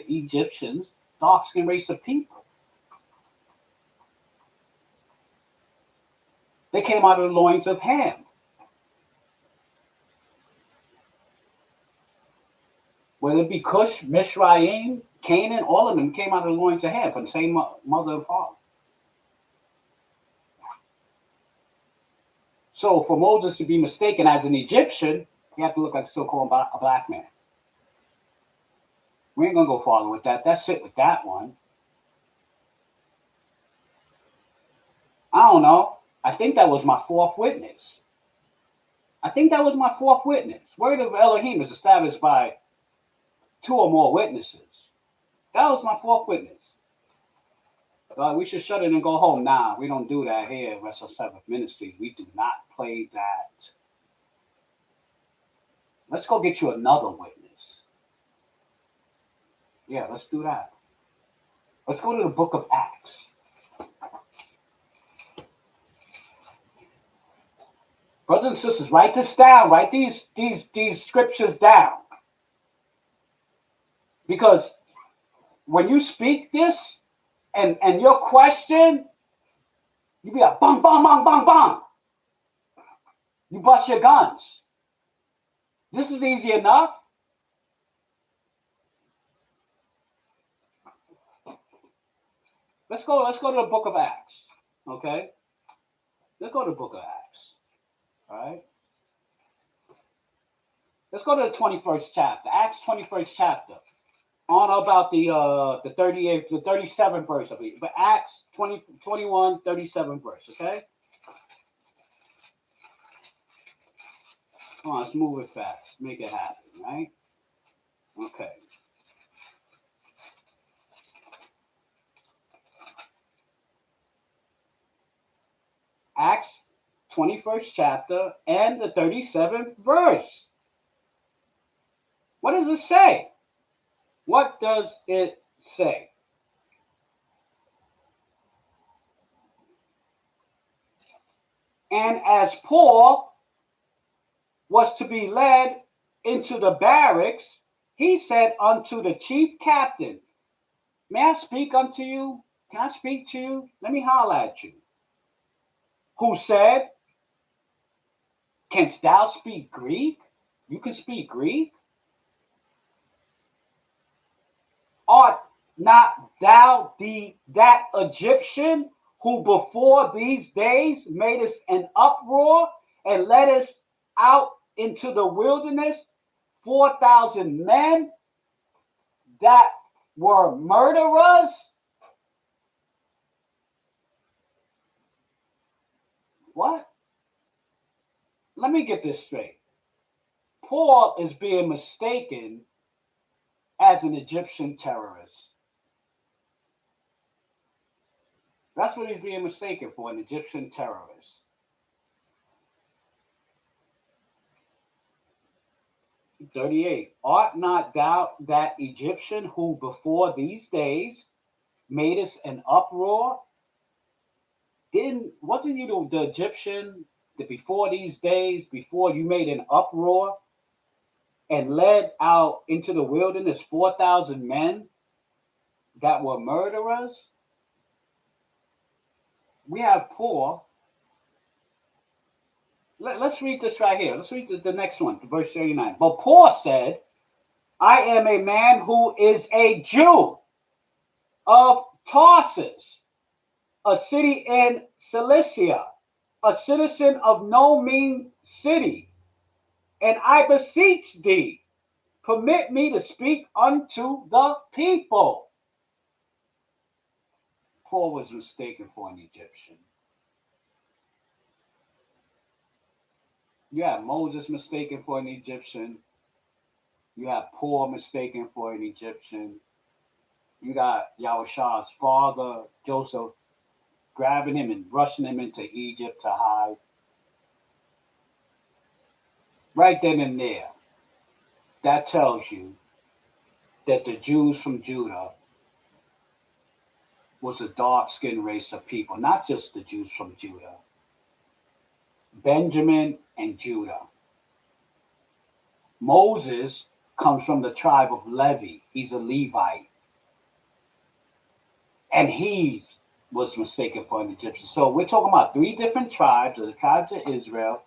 Egyptians, dark-skinned race of people, they came out of the loins of Ham. Whether it be Cush, Mizraim, Canaan, all of them came out of the loins of Ham from the same mother and father. So for Moses to be mistaken as an Egyptian, you have to look like a so-called a black man. We ain't going to go farther with that. That's it with that one. I don't know. I think that was my fourth witness. Word of Elohim is established by two or more witnesses. That was my fourth witness. We should shut it and go home. Nah, we don't do that here at Wrestle Seventh Ministry. We do not play that. Let's go get you another witness. Yeah, let's do that. Let's go to the book of Acts. Brothers and sisters, write this down. Write these scriptures down. Because when you speak this and your question, you be like, bang, bang, bang, bang, bang. You bust your guns. This is easy enough. Let's go to the book of Acts. Okay? Let's go to the book of Acts. All right? Let's go to the 21st chapter. Acts 21st chapter. On about the 38th, the 37th verse of it. But Acts 21, 37th verse, okay? Come on, let's move it fast. Make it happen, right? Okay. Acts 21st chapter and the 37th verse. What does it say? What does it say. And as Paul was to be led into the barracks, he said unto the chief captain, may I speak unto you? Can I speak to you? Let me holler at you. Who said, canst thou speak Greek? You can speak Greek? Art not thou that Egyptian who before these days made us an uproar and led us out into the wilderness, 4,000 men that were murderers? What? Let me get this straight. Paul is being mistaken as an Egyptian terrorist. That's what he's being mistaken for, an Egyptian terrorist. "38. Art not thou that Egyptian who before these days made us an uproar? Wasn't you the Egyptian that before these days, before you made an uproar and led out into the wilderness 4,000 men that were murderers?" We have Paul. Let's read this right here. Let's read the next one, verse 39. But Paul said, I am a man who is a Jew of Tarsus, a city in Cilicia, a citizen of no mean city. And I beseech thee, permit me to speak unto the people. Paul was mistaken for an Egyptian. You have Moses mistaken for an Egyptian. You have Paul mistaken for an Egyptian. You got Yahushua's father, Joseph, grabbing him and rushing him into Egypt to hide. Right then and there, that tells you that the Jews from Judah was a dark-skinned race of people, not just the Jews from Judah. Benjamin and Judah. Moses comes from the tribe of Levi. He's a Levite. And he was mistaken for an Egyptian. So we're talking about three different tribes, the tribes of Israel,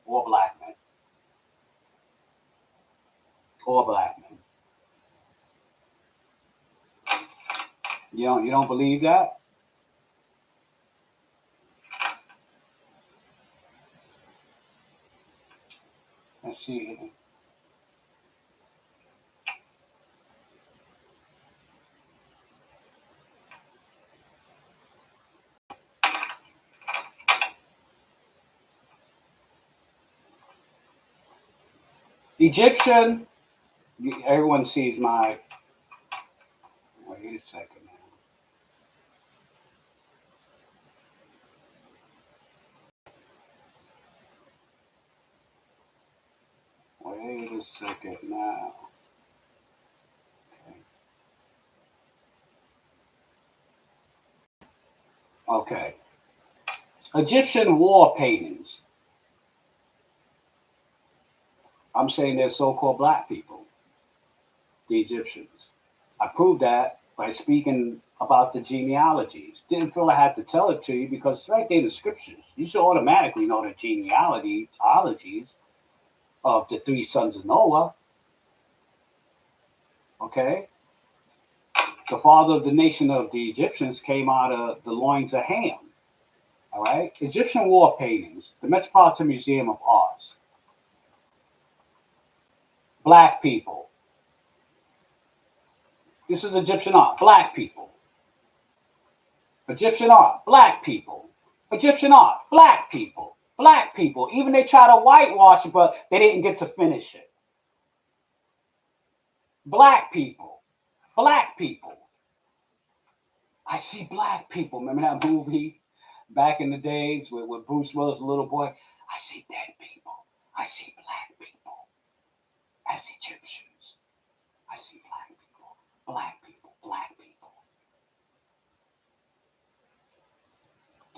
or black men. Or black men. You don't believe that? Let's see here. Egyptian, everyone sees my, wait a second now. Wait a second now. Okay. Egyptian war paintings. I'm saying they're so-called black people, the Egyptians. I proved that by speaking about the genealogies. Didn't feel I had to tell it to you because it's right there in the scriptures. You should automatically know the genealogies of the three sons of Noah. Okay? The father of the nation of the Egyptians came out of the loins of Ham. All right? Egyptian war paintings, the Metropolitan Museum of Arts. Black people. This is Egyptian art. Black people. Egyptian art. Black people. Egyptian art. Black people. Black people. Even they try to whitewash it, but they didn't get to finish it. Black people. Black people. I see black people. Remember that movie back in the days with Bruce Willis, a little boy? I see dead people. I see black people as Egyptians. I see black people. Black people. Black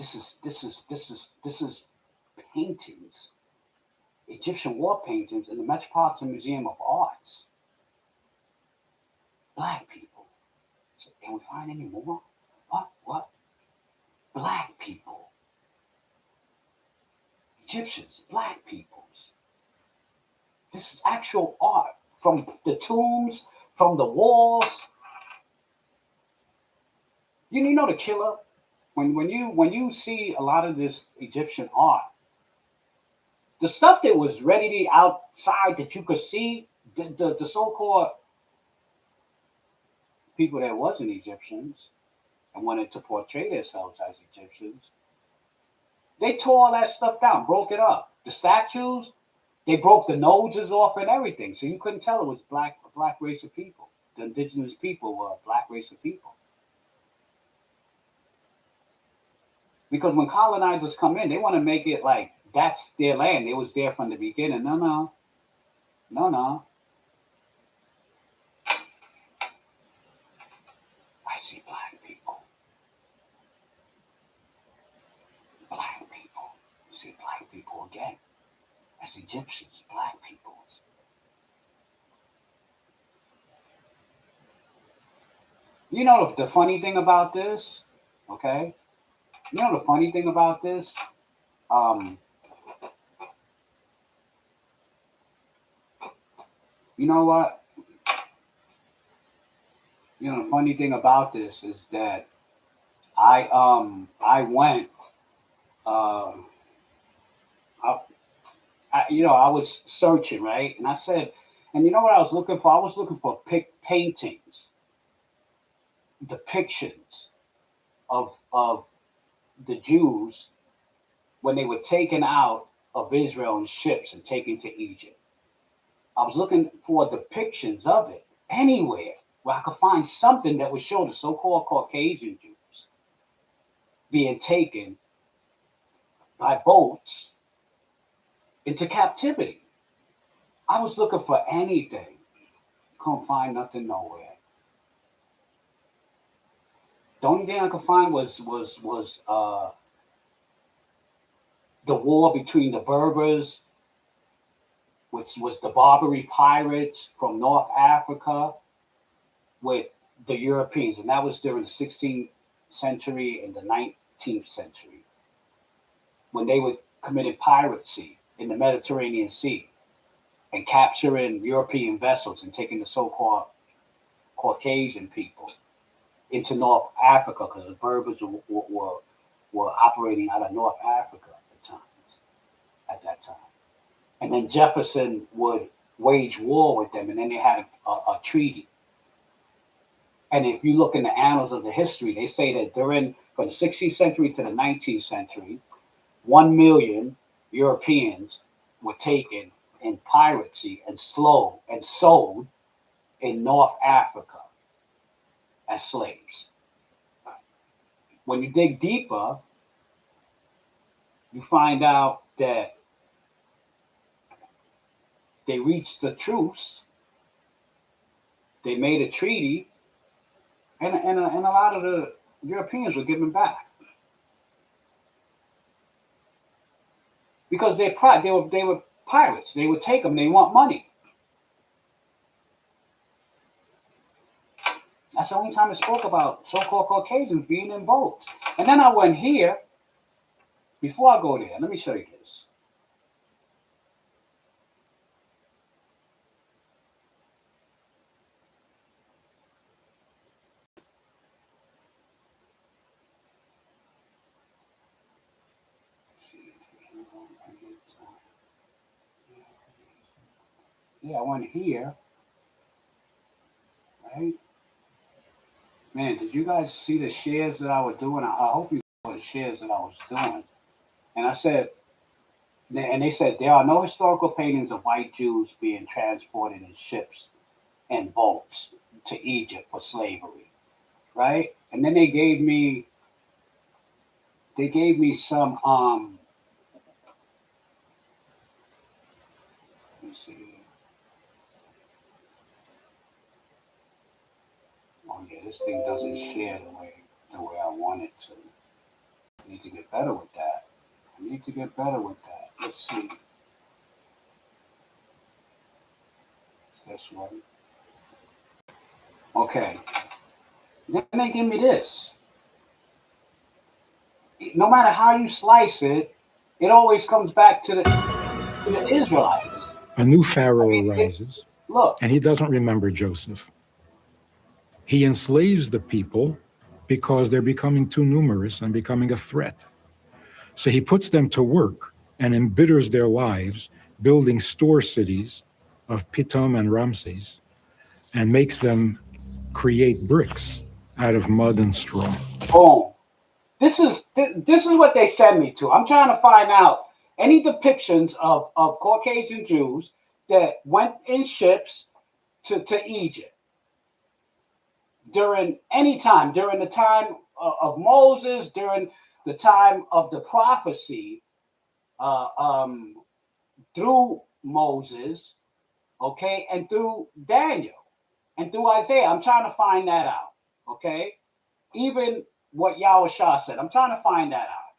This is paintings, Egyptian war paintings in the Metropolitan Museum of Arts. Black people. So, can we find any more? What? Black people. Egyptians, black peoples. This is actual art from the tombs, from the walls. You know the killer? When you see a lot of this Egyptian art, the stuff that was ready outside that you could see, the so-called people that wasn't Egyptians and wanted to portray themselves as Egyptians, they tore all that stuff down, broke it up. The statues, they broke the noses off and everything, so you couldn't tell it was a black race of people. The indigenous people were a black race of people. Because when colonizers come in, they want to make it like that's their land. They was there from the beginning. No. I see black people. Black people. See black people again. As Egyptians, black people. You know the funny thing about this? Okay? You know the funny thing about this? Um, you know what? You know the funny thing about this is that I went uh I, I was searching, right? And I said, and you know what I was looking for? I was looking for paintings, depictions of the Jews when they were taken out of Israel in ships and taken to Egypt. I was looking for depictions of it anywhere where I could find something that would show the so-called Caucasian Jews being taken by boats into captivity. I was looking for anything. Couldn't find nothing nowhere. The only thing I could find was the war between the Berbers, which was the Barbary pirates from North Africa, with the Europeans, and that was during the 16th century and the 19th century when they were committing piracy in the Mediterranean Sea and capturing European vessels and taking the so-called Caucasian people into North Africa because the Berbers were operating out of North Africa at that time. And then Jefferson would wage war with them, and then they had a treaty. And if you look in the annals of the history, they say that during from the 16th century to the 19th century, 1 million Europeans were taken in piracy and sold in North Africa as slaves. When you dig deeper, you find out that they reached the truce, they made a treaty, and a lot of the Europeans were given back because they were pirates. They would take them. They want money. That's the only time I spoke about so-called Caucasians being in boats. And then I went here. Before I go there, let me show you this. Yeah, I went here, right? Man, did you guys see the shares that I was doing? I hope you saw the shares that I was doing. And I said, and they said there are no historical paintings of white Jews being transported in ships and boats to Egypt for slavery, right? And then they gave me some let me see. Oh yeah, this thing doesn't share the way I want it to. I need to get back. better with that. I need to get better with that. Let's see. This way. Okay. Then they give me this. No matter how you slice it, it always comes back to the Israelites. A new Pharaoh arises, Look, and he doesn't remember Joseph. He enslaves the people because they're becoming too numerous and becoming a threat. So he puts them to work and embitters their lives, building store cities of Pithom and Ramses, and makes them create bricks out of mud and straw. boom. This is what they send me to. I'm trying to find out any depictions of Caucasian Jews that went in ships to Egypt during any time, during the time of Moses, during the time of the prophecy uh, um, through Moses, okay, and through Daniel and through Isaiah. I'm trying to find that out, okay? Even what Yahweh Shah said, I'm trying to find that out.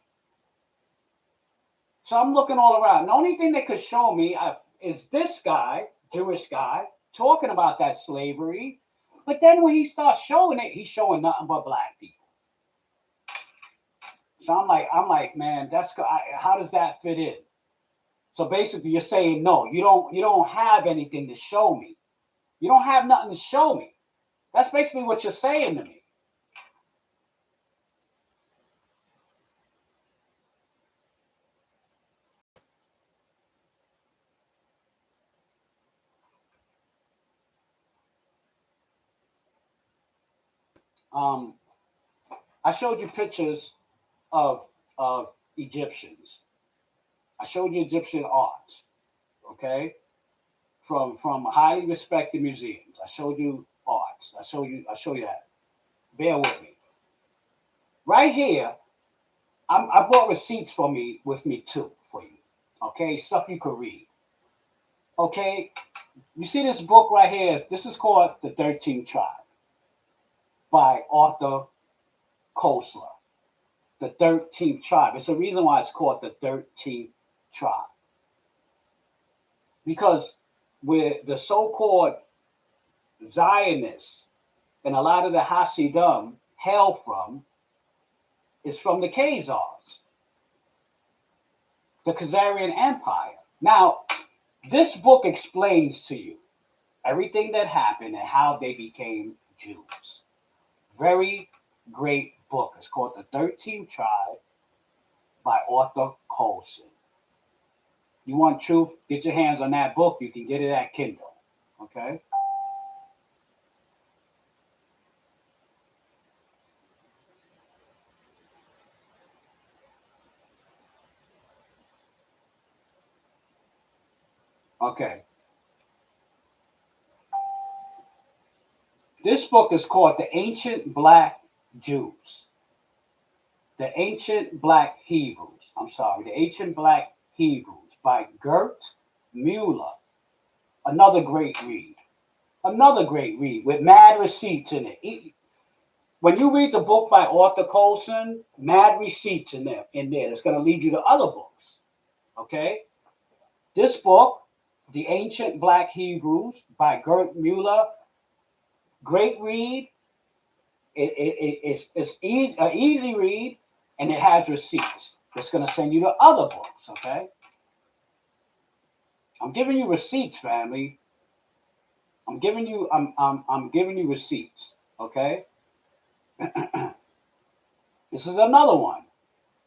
So I'm looking all around. The only thing they could show me is this guy, Jewish guy, talking about that slavery. But then when he starts showing it, he's showing nothing but black people. So I'm like, man, how does that fit in? So basically, you're saying no, you don't have anything to show me. You don't have nothing to show me. That's basically what you're saying to me. I showed you pictures of Egyptians. I showed you Egyptian art, okay, from highly respected museums. I showed you arts. I show you that. Bear with me. Right here, I brought receipts with me too for you. Okay, stuff you could read. Okay, you see this book right here? This is called The 13th Tribe by Arthur Koestler. The 13th Tribe. It's a reason why it's called the 13th Tribe. Because where the so-called Zionists and a lot of the Hasidim hail from is from the Khazars, the Khazarian Empire. Now, this book explains to you everything that happened and how they became Jews. Very great book. It's called The 13th Tribe by Arthur Koestler. You want truth? Get your hands on that book. You can get it at Kindle. Okay? Okay. This book is called The Ancient Black Jews. The Ancient Black Hebrews. The Ancient Black Hebrews by Gert Mueller. Another great read. Another great read with mad receipts in it. When you read the book by Arthur Koestler, mad receipts in there. It's going to lead you to other books. Okay? This book, The Ancient Black Hebrews by Gert Mueller, great read. It's an easy read, and it has receipts. It's going to send you to other books, okay? I'm giving you receipts, family. I'm giving you receipts, okay? This is another one.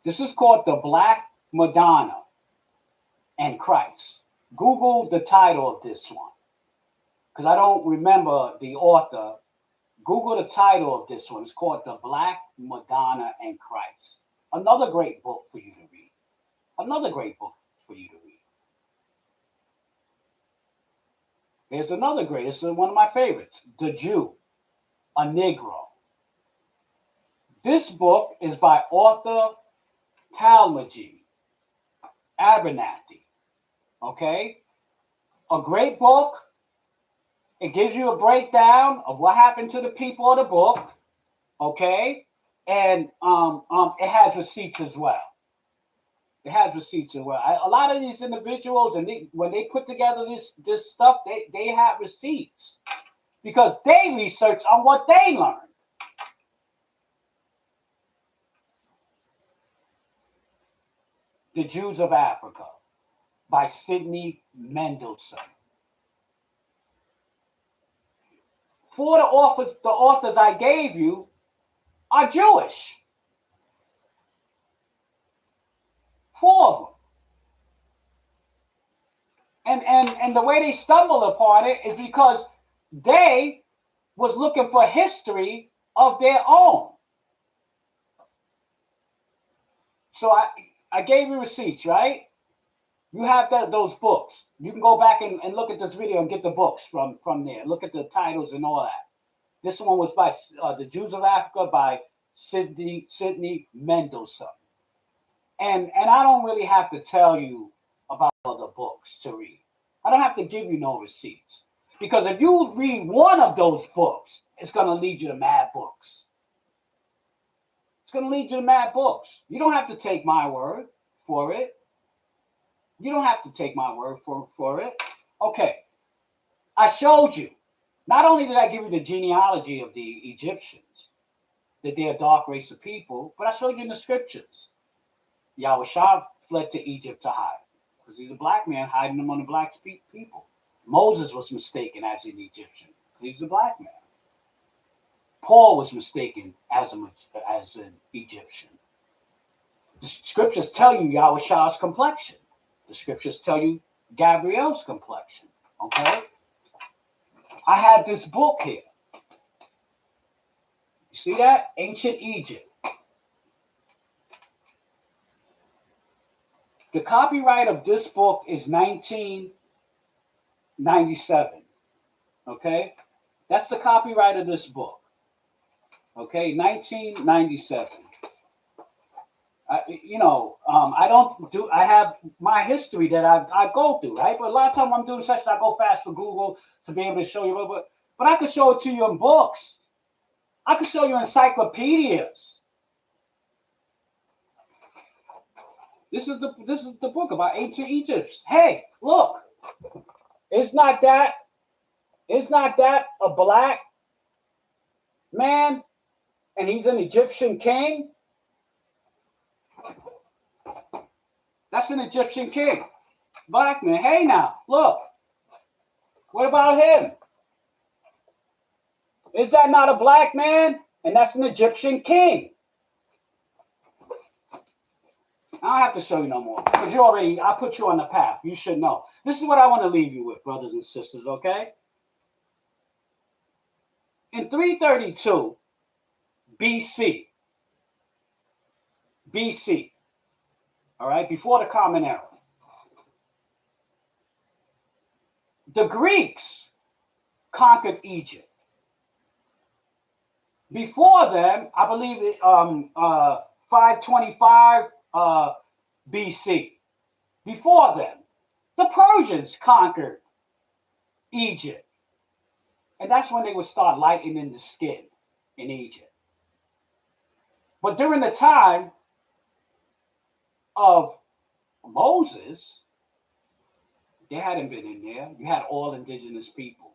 This is called The Black Madonna and Christ. Google the title of this one, because I don't remember the author. Google the title of this one. It's called The Black Madonna and Christ. Another great book for you to read. Another great book for you to read. There's another great. This is one of my favorites. The Jew, a Negro. This book is by Arthur Talmadge Abernathy. Okay? A great book. It gives you a breakdown of what happened to the people of the book. Okay? And it has receipts as well. It has receipts as well. A lot of these individuals, and when they put together this stuff, they have receipts because they research on what they learned. The Jews of Africa by Sidney Mendelssohn. Four of the authors I gave you are Jewish. Four of them. And the way they stumbled upon it is because they was looking for history of their own. So I gave you receipts, right? You have those books. You can go back and look at this video and get the books from there. Look at the titles and all that. This one was by The Jews of Africa by Sidney Mendelssohn. And I don't really have to tell you about other books to read. I don't have to give you no receipts. Because if you read one of those books, it's going to lead you to mad books. It's going to lead you to mad books. You don't have to take my word for it. You don't have to take my word for it. Okay. I showed you. Not only did I give you the genealogy of the Egyptians, that they're a dark race of people, but I showed you in the scriptures. Yahushua fled to Egypt to hide because he's a black man hiding among the black people. Moses was mistaken as an Egyptian because he's a black man. Paul was mistaken as an Egyptian. The scriptures tell you Yahushua's complexion. The scriptures tell you Gabriel's complexion. Okay? I have this book here. You see that? Ancient Egypt. The copyright of this book is 1997. Okay? That's the copyright of this book. Okay? 1997. I have my history that I go through, right? But a lot of times I'm doing sessions, I go fast for Google to be able to show you, but I can show it to you in books. I can show you encyclopedias. This is the book about ancient Egypt. Hey, look, it's not that a black man and he's an Egyptian king? That's an Egyptian king. Black man. Hey now, look. What about him? Is that not a black man? And that's an Egyptian king. I don't have to show you no more. Because I put you on the path. You should know. This is what I want to leave you with, brothers and sisters, okay? In 332 BC, all right, before the Common Era, the Greeks conquered Egypt. Before them, I believe 525 BC. Before them, the Persians conquered Egypt. And that's when they would start lightening the skin in Egypt. But during the time of Moses, they hadn't been in there. You had all indigenous people.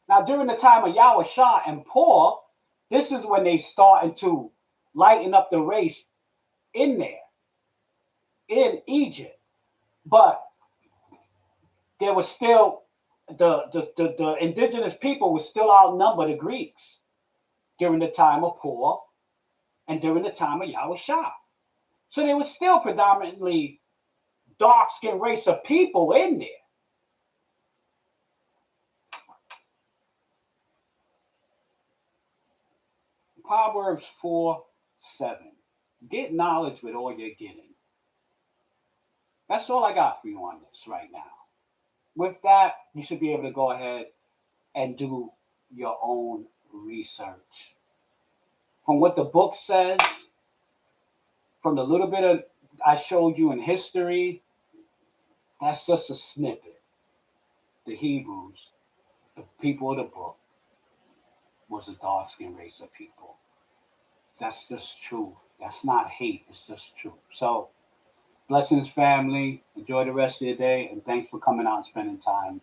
Now, during the time of Yahushua and Paul, this is when they started to lighten up the race in there, in Egypt. But there was still, the indigenous people were still outnumber the Greeks during the time of Paul and during the time of Yahushua. So there was still predominantly dark-skinned race of people in there. Proverbs 4:7. Get knowledge with all you're getting. That's all I got for you on this right now. With that, you should be able to go ahead and do your own research. From what the book says, from the little bit of I showed you in history, that's just a snippet. The Hebrews, the people of the book, was a dark-skinned race of people. That's just true. That's not hate. It's just true. So Blessings, family. Enjoy the rest of your day, and thanks for coming out and spending time